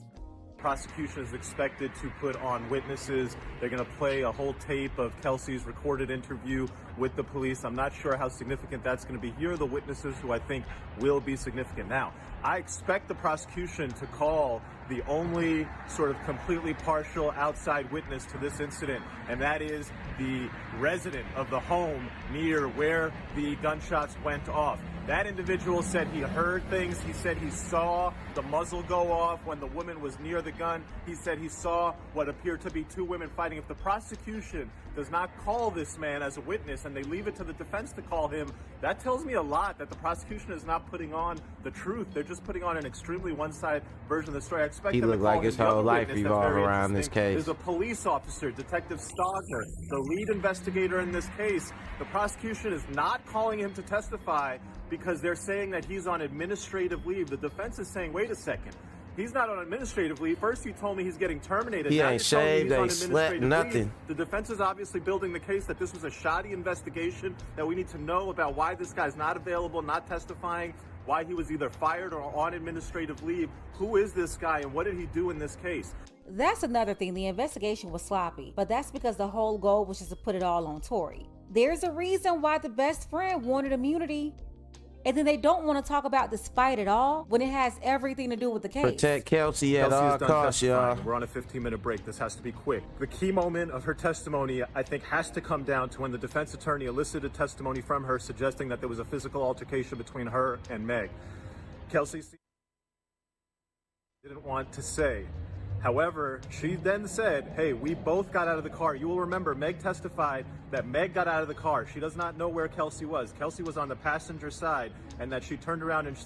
Prosecution is expected to put on witnesses. They're going to play a whole tape of Kelsey's recorded interview with the police. I'm not sure how significant that's going to be. Here are the witnesses who I think will be significant. Now, I expect the prosecution to call the only sort of completely partial outside witness to this incident, and that is the resident of the home near where the gunshots went off. That individual said he heard things. He said he saw the muzzle go off when the woman was near the gun. He said he saw what appeared to be two women fighting. If the prosecution does not call this man as a witness and they leave it to the defense to call him, that tells me a lot that the prosecution is not putting on the truth. They're just putting on an extremely one-sided version of the story. I expect He them to looked call like his him. The whole other life witness that's revolved very around this interesting case. is a police officer, Detective Stogner, the lead investigator in this case. The prosecution is not calling him to testify because they're saying that he's on administrative leave. The defense is saying, wait a second, he's not on administrative leave. First you told me he's getting terminated. He Now ain't you're telling me shaved, he's on ain't slept, administrative leave. nothing. The defense is obviously building the case that this was a shoddy investigation, that we need to know about why this guy's not available, not testifying, why he was either fired or on administrative leave. Who is this guy and what did he do in this case? That's another thing. The investigation was sloppy, but that's because the whole goal was just to put it all on Tory. There's a reason why the best friend wanted immunity. And then they don't want to talk about this fight at all when it has everything to do with the case. Protect Kelsey at all costs, y'all. We're on a 15-minute break. This has to be quick. The key moment of her testimony, I think, has to come down to when the defense attorney elicited testimony from her suggesting that there was a physical altercation between her and Meg. Kelsey didn't want to say. However, she then said, hey, we both got out of the car. You will remember Meg testified that Meg got out of the car. She does not know where Kelsey was. Kelsey was on the passenger side and that she turned around and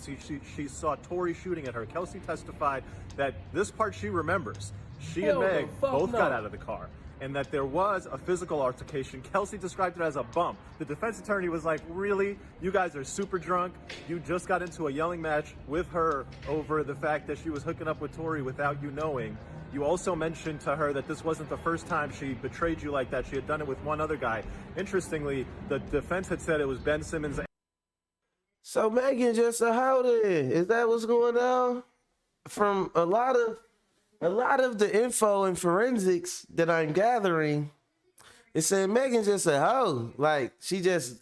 she saw Tory shooting at her. Kelsey testified that this part she remembers. She and Meg both got out of the car. and that there was a physical altercation. Kelsey described it as a bump. The defense attorney was like, really? You guys are super drunk? You just got into a yelling match with her over the fact that she was hooking up with Tori without you knowing. You also mentioned to her that this wasn't the first time she betrayed you like that. She had done it with one other guy. Interestingly, the defense had said it was Ben Simmons. So Megan just a hoe then. Is that what's going on? From a lot of the info and forensics that I'm gathering, it said Megan just a hoe. Like she just,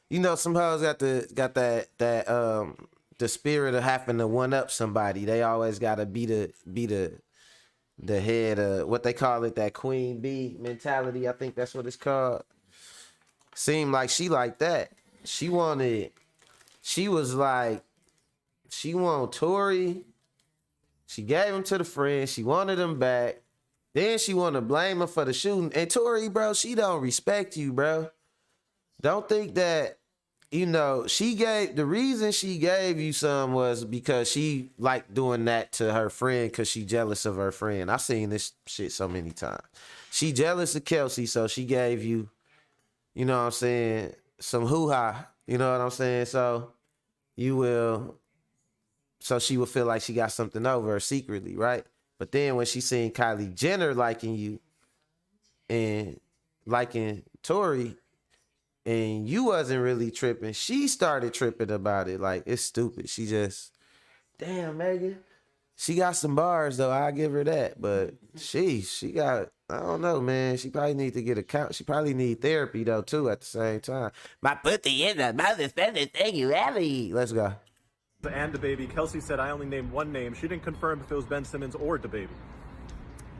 you know, some hoes got that the spirit of having to one up somebody. They always gotta be the head of what they call it, that queen bee mentality. I think that's what it's called. Seemed like she like that. She wanted Tori. She gave him to the friend. She wanted him back. Then she wanted to blame him for the shooting. And Tori, bro, she don't respect you, bro. Don't think that, you know, the reason she gave you some was because she liked doing that to her friend because she jealous of her friend. I've seen this shit so many times. She jealous of Kelsey, so she gave you, you know what I'm saying, some hoo-ha. You know what I'm saying? So she will feel like she got something over her secretly, right? But then when she seen Kylie Jenner liking you and liking Tori, and you wasn't really tripping, she started tripping about it. Like, it's stupid. She just, damn, Megan. She got some bars, though. I'll give her that. But she got, I don't know, man. She probably need to get a count. She probably need therapy, though, too, at the same time. My pussy in the motherfucking thing you ever eat. Let's go. And DaBaby. Kelsey said, I only named one name. She didn't confirm if it was Ben Simmons or DaBaby.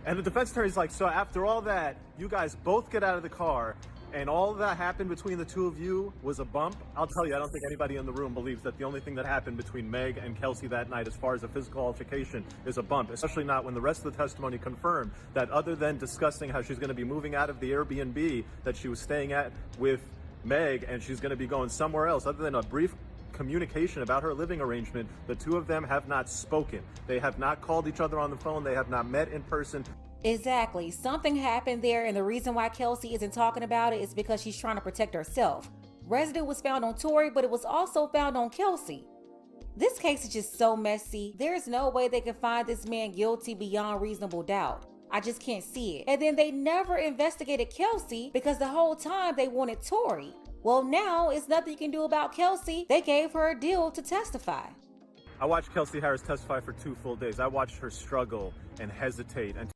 And the defense attorney's like, so after all that, you guys both get out of the car, and all that happened between the two of you was a bump? I'll tell you, I don't think anybody in the room believes that the only thing that happened between Meg and Kelsey that night as far as a physical altercation is a bump, especially not when the rest of the testimony confirmed that other than discussing how she's going to be moving out of the Airbnb that she was staying at with Meg and she's going to be going somewhere else, other than a brief communication about her living arrangement, the two of them have not spoken. They have not called each other on the phone. They have not met in person. Exactly. Something happened there, and the reason why Kelsey isn't talking about it is because she's trying to protect herself. Residue was found on Tori, but it was also found on Kelsey. This case is just so messy. There's no way they can find this man guilty beyond reasonable doubt. I just can't see it. And then they never investigated Kelsey because the whole time they wanted Tori. Well, now it's nothing you can do about Kelsey. They gave her a deal to testify. I watched Kelsey Harris testify for 2 full days. I watched her struggle and hesitate. And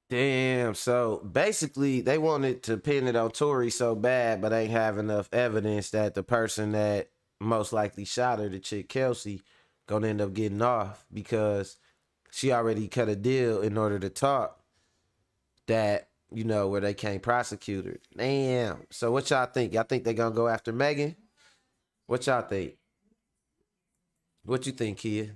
Damn, so basically they wanted to pin it on Tori so bad, but ain't have enough evidence that the person that most likely shot her, the chick Kelsey, gonna end up getting off because she already cut a deal in order to talk that, you know, where they can't prosecute her. Damn. So what y'all think? Y'all think they gonna go after Megan? What y'all think? What you think, Kia?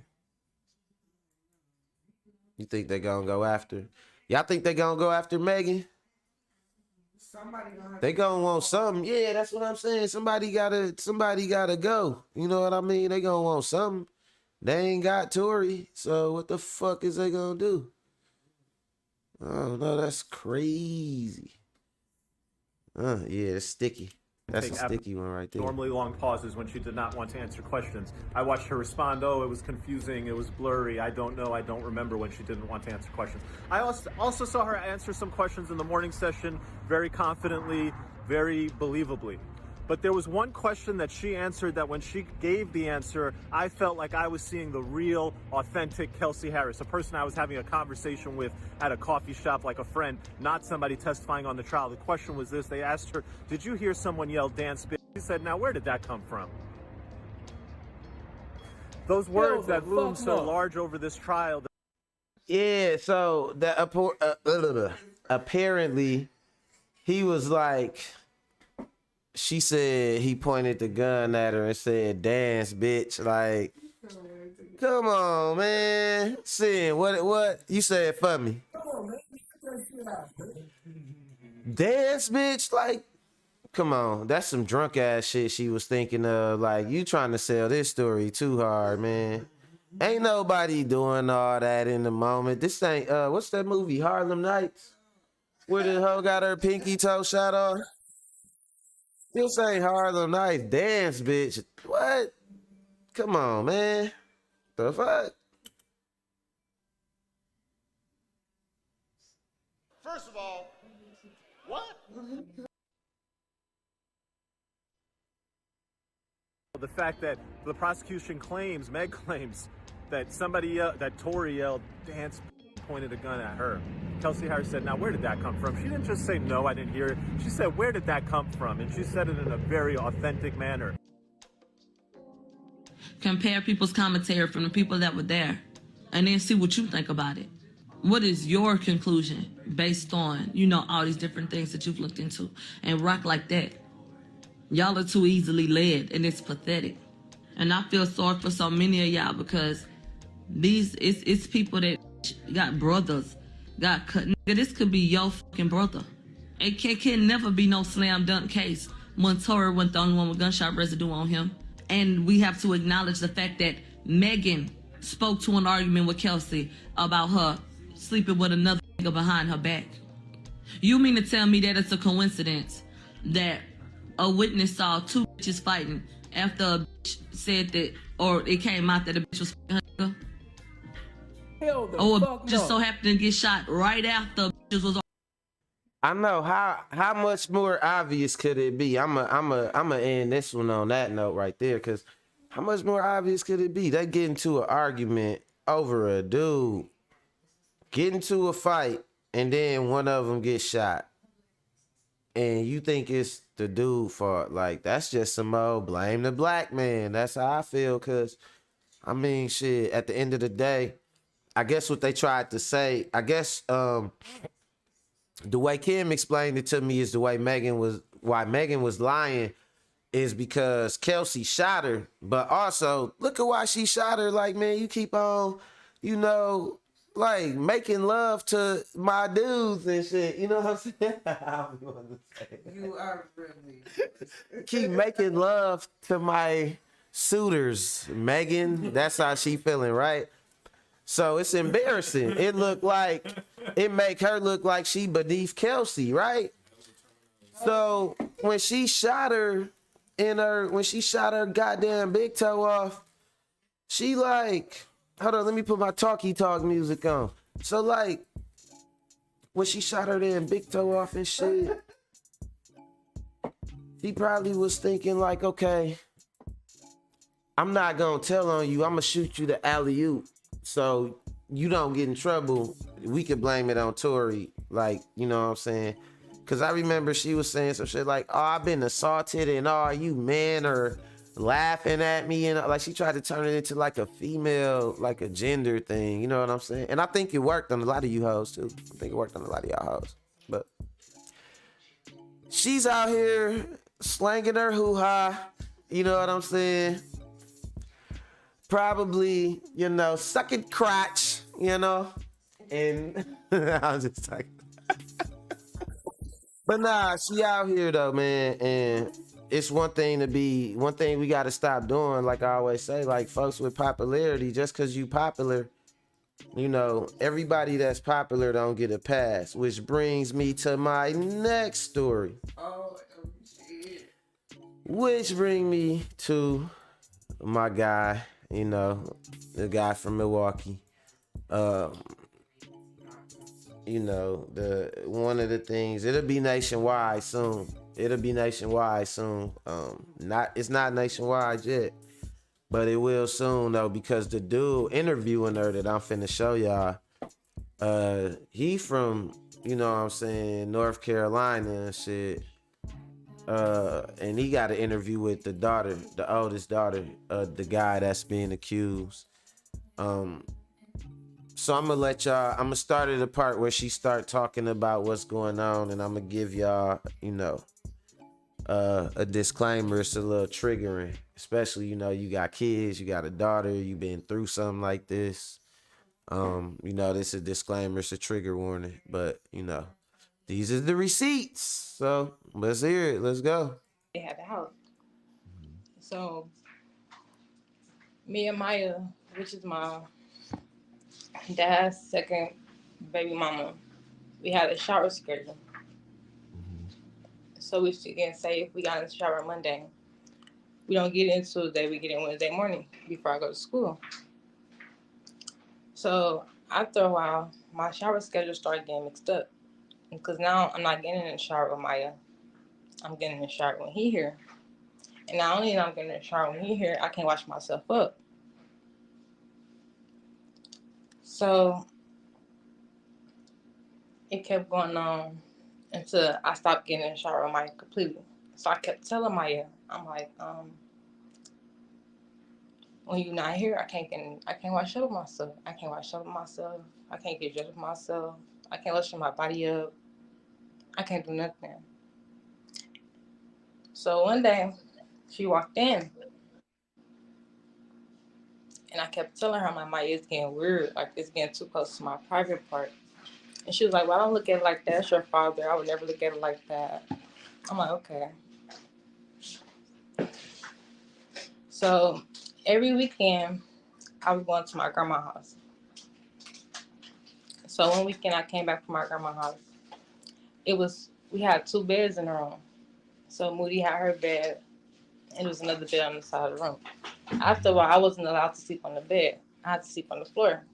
You think they gonna go after? Y'all think they gonna go after Megan? They gonna want something. Yeah, that's what I'm saying. Somebody gotta go. You know what I mean? They gonna want something. They ain't got Tori, so what the fuck is they gonna do? Oh no, that's crazy. Yeah, it's sticky. That's a sticky one right there. Normally long pauses when she did not want to answer questions. I watched her respond, oh, it was confusing, it was blurry, I don't know, I don't remember when she didn't want to answer questions. I also saw her answer some questions in the morning session very confidently, very believably. But there was one question that she answered that when she gave the answer, I felt like I was seeing the real, authentic Kelsey Harris, a person I was having a conversation with at a coffee shop like a friend, not somebody testifying on the trial. The question was this, they asked her, did you hear someone yell, dance bitch? She said, now where did that come from? Those words that loom so large over this trial. Yeah, so apparently he was like, she said he pointed the gun at her and said, dance, bitch. Like, come on, man. Sin, what? You said for me. Dance, bitch? Like, come on. That's some drunk ass shit she was thinking of. Like, you trying to sell this story too hard, man. Ain't nobody doing all that in the moment. This ain't, what's that movie, Harlem Nights? Where the hoe got her pinky toe shot off? This ain't Harlem Night dance, bitch. What? Come on, man. The fuck? First of all, what? The fact that the prosecution claims, Meg claims, that that Tory yelled, "Dance," pointed a gun at her. Kelsey Haire said, now where did that come from? She didn't just say, no, I didn't hear it. She said, where did that come from? And she said it in a very authentic manner. Compare people's commentary from the people that were there and then see what you think about it. What is your conclusion based on, all these different things that you've looked into and rock like that? Y'all are too easily led and it's pathetic. And I feel sorry for so many of y'all because it's people that got brothers, got cut. Nigga, this could be your fucking brother. It can never be no slam dunk case when Tory wasn't the only one with gunshot residue on him. And we have to acknowledge the fact that Megan spoke to an argument with Kelsey about her sleeping with another nigga behind her back. You mean to tell me that it's a coincidence that a witness saw two bitches fighting after a bitch said that, or it came out that a bitch was fucking her nigga? Hell the Or a fuck bitch just no. so happened to get shot right after bitches was. I know how much more obvious could it be? I'ma end this one on that note right there, cause how much more obvious could it be? They get into an argument over a dude, get into a fight, and then one of them gets shot, and you think it's the dude fault? Like that's just some old blame the black man. That's how I feel, cause I mean shit. At the end of the day, I guess what they tried to say, the way Kim explained it to me is why Megan was lying is because Kelsey shot her, but also look at why she shot her. Like, man, you keep on, like making love to my dudes and shit. You know what I'm saying? I don't want to say that. You are really. Keep making love to my suitors, Megan. That's how she feeling, right? So it's embarrassing. It make her look like she beneath Kelsey, right? So when she shot her goddamn big toe off, she like, hold on, let me put my talkie talk music on. So like, when she shot her damn big toe off and shit, he probably was thinking like, okay, I'm not gonna tell on you. I'm gonna shoot you the alley-oop. So you don't get in trouble. We could blame it on Tory. Like, you know what I'm saying? Cause I remember she was saying some shit like, oh, I've been assaulted and all you men are laughing at me. And like she tried to turn it into like a female, like a gender thing. You know what I'm saying? And I think it worked on a lot of you hoes too. I think it worked on a lot of y'all hoes. But she's out here slanging her hoo-ha. You know what I'm saying? Probably, sucking crotch, and I was just like, but nah, she out here though, man, and it's one thing we got to stop doing, like I always say, like folks with popularity, just because you popular, everybody that's popular don't get a pass, which brings me to my next story. Oh, shit. Which bring me to my guy, the guy from Milwaukee. The one of the things, it'll be nationwide soon. It's not nationwide yet, but it will soon though, because the dude interviewing her that I'm finna show y'all, he from, North Carolina and shit. And he got an interview with the oldest daughter of the guy that's being accused. So I'm gonna start at the part where she start talking about what's going on, and I'm gonna give y'all, a disclaimer. It's a little triggering, especially, you got kids, you got a daughter, you been through something like this. This is a disclaimer, it's a trigger warning, but these are the receipts. So let's hear it. Let's go. They had the house. So me and Maya, which is my dad's second baby mama, we had a shower schedule. So we should again say if we got in the shower Monday, we don't get in Tuesday, we get in Wednesday morning before I go to school. So after a while, my shower schedule started getting mixed up. Because now I'm not getting in the shower with Maya. I'm getting in the shower when he here. And not only am I getting in the shower when he here, I can't wash myself up. So it kept going on until I stopped getting in the shower with Maya completely. So I kept telling Maya, I'm like, when you're not here, I can't wash up myself. I can't wash up myself. I can't get dressed with myself. I can't lotion my body up. I can't do nothing. So one day, she walked in, and I kept telling her, my it's getting weird. Like, it's getting too close to my private part. And she was like, well, I don't look at it like that. It's your father. I would never look at it like that. I'm like, okay. So every weekend, I was going to my grandma's house. So one weekend, I came back from my grandma's house. We had 2 beds in the room. So Moody had her bed, and there was another bed on the side of the room. After a while, I wasn't allowed to sleep on the bed. I had to sleep on the floor.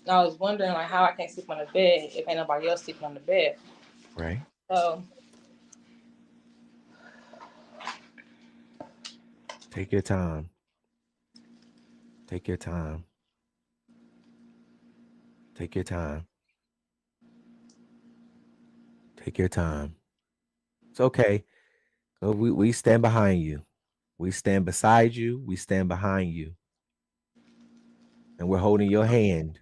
And I was wondering, like, how I can't sleep on the bed if ain't nobody else sleeping on the bed. Right. So Take your time. Take your time. Take your time. Take your time. It's okay. We stand behind you. We stand beside you. We stand behind you. And we're holding your hand.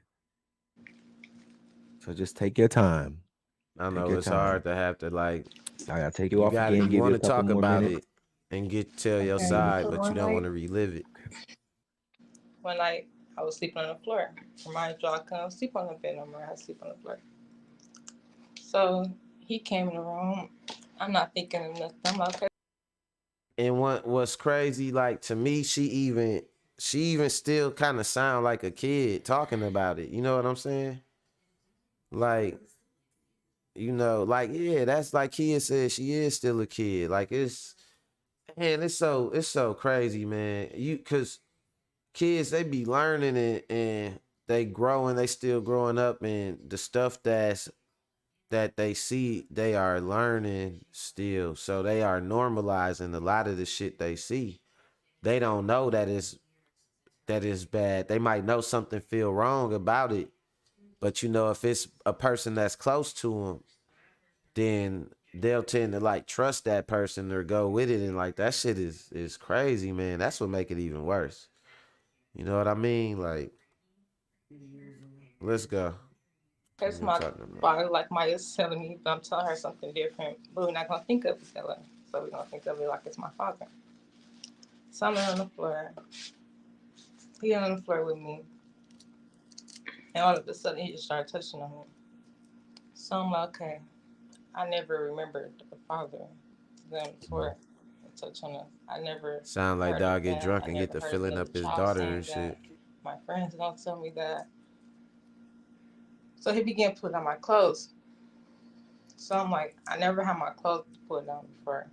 So just take your time. I know it's hard to have to like. I gotta take you off again. You Give you want a to couple talk more about minutes. it and tell your side, but you don't want to relive it. one night, I was sleeping on the floor. For my job, I couldn't sleep on the bed no more. I had to sleep on the floor. So he came in the room. I'm not thinking of nothing. I'm like, okay. And what's crazy, like to me, she even still kind of sound like a kid talking about it. You know what I'm saying? Like, like, yeah, that's like Kia said, she is still a kid. Like it's so crazy, man. Cause kids, they be learning and they growing, they still growing up, and the stuff that they see, they are learning still. So they are normalizing a lot of the shit they see. They don't know that it's bad. They might know something feel wrong about it, but if it's a person that's close to them, then they'll tend to like trust that person or go with it, and like that shit is crazy, man. That's what make it even worse. You know what I mean? Like, let's go. That's my body, like Maya's telling me, but I'm telling her something different. But we're not gonna think of it that way. So we're gonna think of it like it's my father. So I'm on the floor. He on the floor with me. And all of a sudden he just started touching on me. So I'm like, okay. I never remembered the father them for touch on us. I never Sound like heard dog get that. drunk I and get never to heard filling the up his child daughter saying and shit. that. My friends don't tell me that. So he began putting on my clothes. So I'm like, I never had my clothes put on before.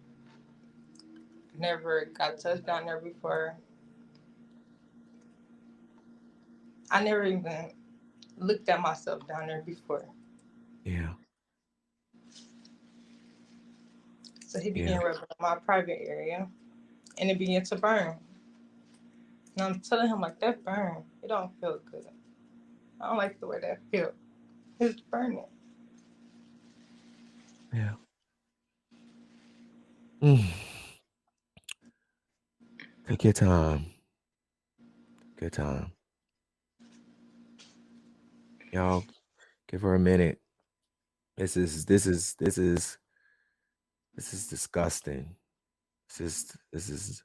Never got touched down there before. I never even looked at myself down there before. Yeah. So he began rubbing on my private area, and it began to burn. And I'm telling him, like, that burn, it don't feel good. I don't like the way that feels. It's burning. Yeah. Take your time. Good time. Y'all, give her a minute. This is disgusting. This is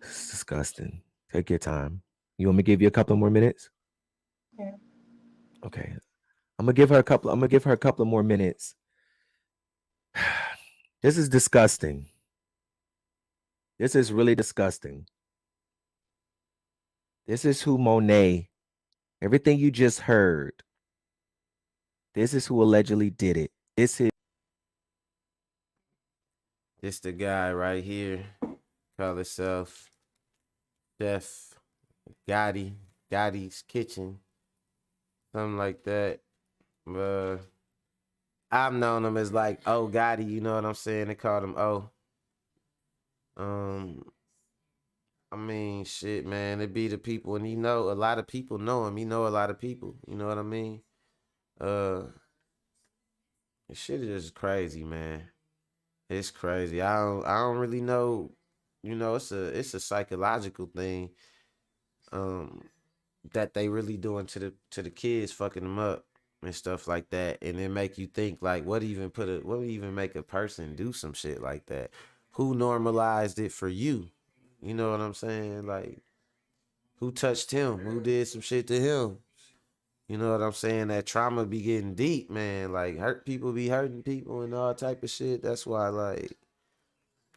disgusting. Take your time. You want me to give you a couple more minutes? Yeah. Okay. I'm gonna give her a couple of more minutes. This is disgusting. This is really disgusting. This is who Monet, everything you just heard, This is who allegedly did it. This the guy right here. Call himself Chef Gotti's Kitchen. Something like that. I've known him as like O Gotti, you know what I'm saying? They called him O. I mean, shit, man, it be the people, and a lot of people know him. He know a lot of people, you know what I mean? This shit is just crazy, man. It's crazy. I don't really know, it's a psychological thing, that they really doing to the kids, fucking them up and stuff like that, and it make you think like, what would even make a person do some shit like that? Who normalized it for you? You know what I'm saying? Like, who touched him? Who did some shit to him? You know what I'm saying? That trauma be getting deep, man. Like, hurt people be hurting people and all type of shit. That's why, like,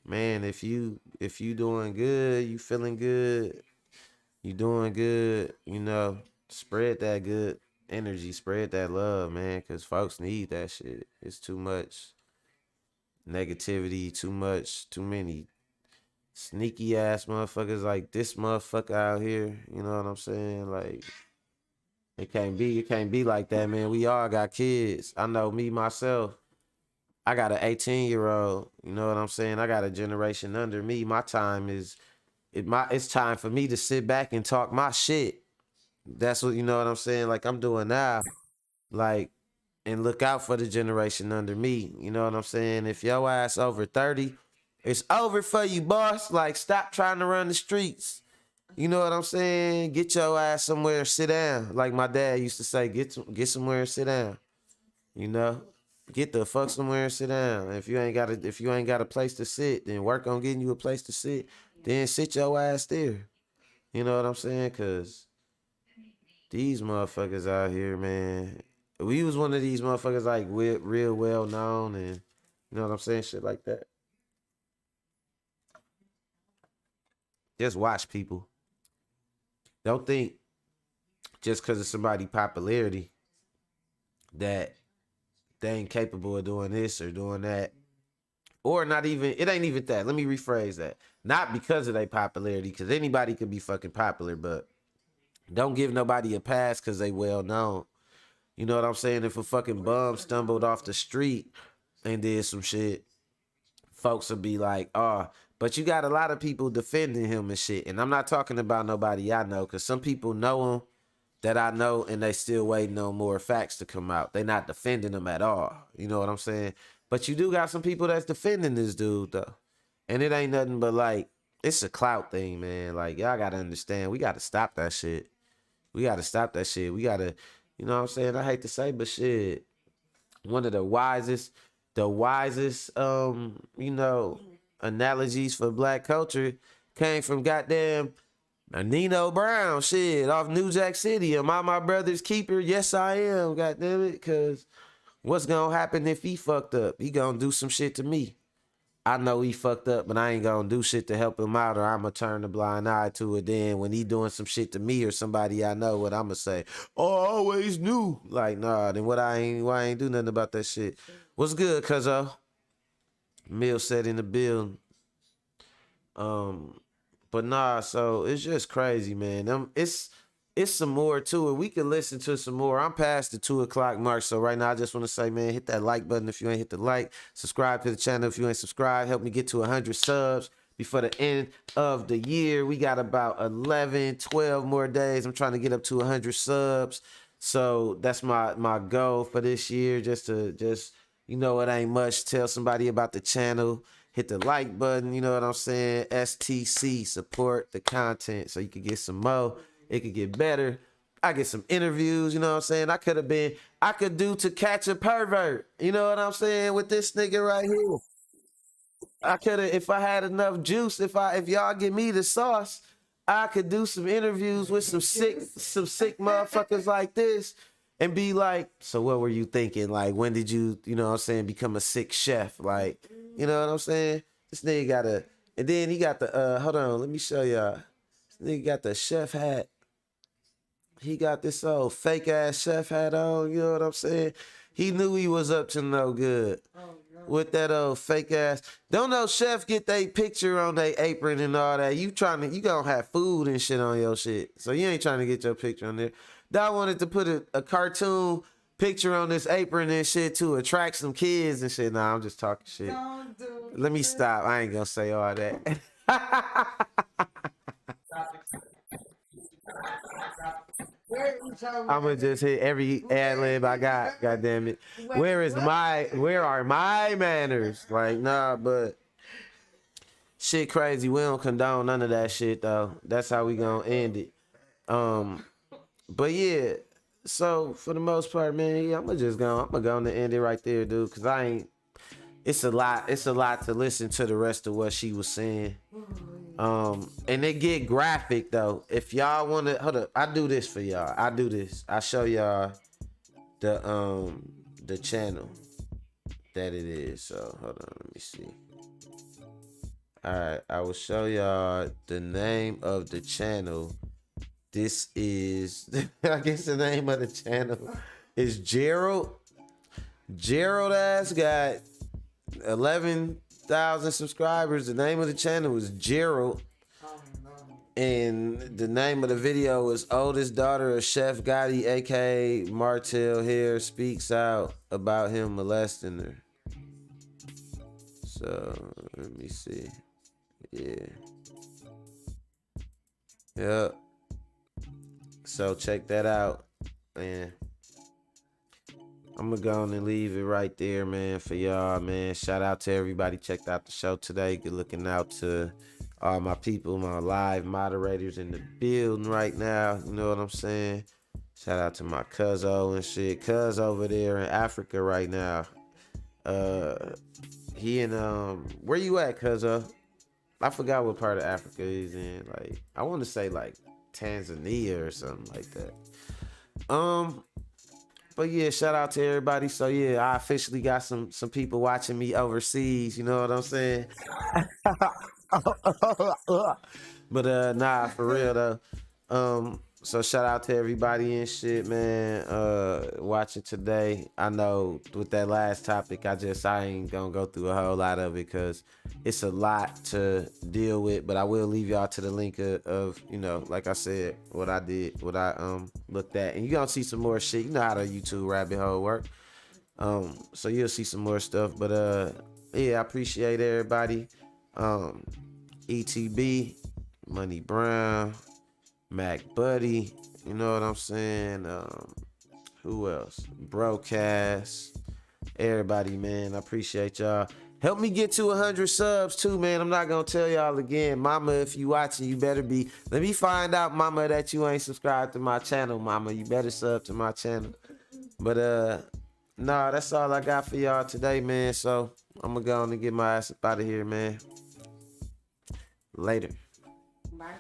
man, if you doing good, you feeling good, you doing good, spread that good energy, spread that love, man, because folks need that shit. It's too much negativity, too many sneaky ass motherfuckers like this motherfucker out here. You know what I'm saying? Like, it can't be like that, man. We all got kids. I know me myself. I got an 18-year-old. You know what I'm saying? I got a generation under me. My time it's time for me to sit back and talk my shit. That's what, you know what I'm saying? Like I'm doing now. Like, and look out for the generation under me. You know what I'm saying? If your ass over 30, it's over for you, boss. Like, stop trying to run the streets. You know what I'm saying? Get your ass somewhere, sit down. Like my dad used to say, get somewhere and sit down. You know? Get the fuck somewhere and sit down. If you ain't got a place to sit, then work on getting you a place to sit. Then sit your ass there. You know what I'm saying? Cause these motherfuckers out here, man. We was one of these motherfuckers like real well known, and you know what I'm saying? Shit like that. Just watch people. Don't think just because of somebody's popularity that they ain't capable of doing this or doing that. Or not even, it ain't even that. Let me rephrase that. Not because of their popularity, because anybody could be fucking popular, but don't give nobody a pass because they well known. You know what I'm saying? If a fucking bum stumbled off the street and did some shit, folks will be like, oh, but you got a lot of people defending him and shit. And I'm not talking about nobody I know, because some people know him that I know and they still waiting on more facts to come out. They not defending him at all. You know what I'm saying? But you do got some people that's defending this dude, though. And it ain't nothing but, like, it's a clout thing, man. Like, y'all got to understand, we got to stop that shit. We got to stop that shit. We got to, you know what I'm saying? I hate to say, but shit, one of the wisest, analogies for black culture came from goddamn Nino Brown, shit, off New Jack City. Am I my brother's keeper? Yes, I am, goddamn it, because what's going to happen if he fucked up? He going to do some shit to me. I know he fucked up, but I ain't going to do shit to help him out, or I'm going to turn a blind eye to it. Then when he doing some shit to me or somebody I know, what I'm going to say? Oh, I always knew. Like, nah, then why I ain't do nothing about that shit? What's good, cuzzo? Mill said in the building. But nah, so it's just crazy, man. It's some more to it. We can listen to some more. I'm past the 2:00 mark, so right now I just want to say, man, hit that like button if you ain't hit the like. Subscribe to the channel if you ain't subscribed. Help me get to 100 subs before the end of the year. We got about 11, 12 more days. I'm trying to get up to 100 subs. So that's my goal for this year. Just you know, it ain't much. Tell somebody about the channel. Hit the like button, you know what I'm saying? STC, support the content so you can get some more. It could get better. I get some interviews, you know what I'm saying? I could do To Catch a Pervert, you know what I'm saying, with this nigga right here. I could have, if I had enough juice, if y'all give me the sauce, I could do some interviews with some sick motherfuckers like this and be like, so what were you thinking? Like, when did you know what I'm saying, become a sick chef? Like, you know what I'm saying? This nigga got and then he got the, hold on, let me show y'all. This nigga got the chef hat. He got this old fake ass chef hat on, you know what I'm saying? He knew he was up to no good. With that old fake ass. Don't no chef get they picture on their apron and all that. You gonna have food and shit on your shit. So you ain't trying to get your picture on there. That wanted to put a cartoon picture on this apron and shit to attract some kids and shit. Nah, I'm just talking shit. Let me stop. I ain't gonna say all that. I'm gonna just hit every ad lib I got. God damn it. Where are my manners? Like, nah, but shit crazy. We don't condone none of that shit though. That's how we gonna end it. But yeah, so for the most part, man, yeah, I'm gonna go and end it right there, dude. Cause it's a lot to listen to the rest of what she was saying. And it get graphic though. If y'all wanna hold up, I do this for y'all. I show y'all the channel that it is. So hold on, let me see. Alright, I will show y'all the name of the channel. This is I guess the name of the channel is Gerald. Gerald has got 11,000 subscribers. The name of the channel is Gerald. And the name of the video is Oldest Daughter of Chef Gotti, aka Martell Haire, speaks out about him molesting her. So let me see. Yeah. Yep. So check that out. And I'm gonna go on and leave it right there, man, for y'all, man. Shout out to everybody checked out the show today. Good looking out to all my people, my live moderators in the building right now. You know what I'm saying? Shout out to my cuzzo and shit. Cuz over there in Africa right now. He in where you at, cuzzo? I forgot what part of Africa he's in. Like, I want to say like Tanzania or something like that. But yeah, shout out to everybody. So yeah, I officially got some people watching me overseas. You know what I'm saying? But nah, for real though. So shout out to everybody and shit, man. Watching today. I know with that last topic, I ain't gonna go through a whole lot of it because it's a lot to deal with. But I will leave y'all to the link of you know, like I said, what I did, what I looked at, and you gonna see some more shit. You know how the YouTube rabbit hole work. So you'll see some more stuff. But yeah, I appreciate everybody. ETB, Money Brown, Mac Buddy, you know what I'm saying? Who else? Broadcast, everybody, man. I appreciate y'all. Help me get to 100 subs too, man. I'm not gonna tell y'all again. Mama, if you watching, you better be. Let me find out, mama, that you ain't subscribed to my channel, mama. You better sub to my channel. But nah, that's all I got for y'all today, man. So I'm gonna go on and get my ass up out of here, man. Later. Bye.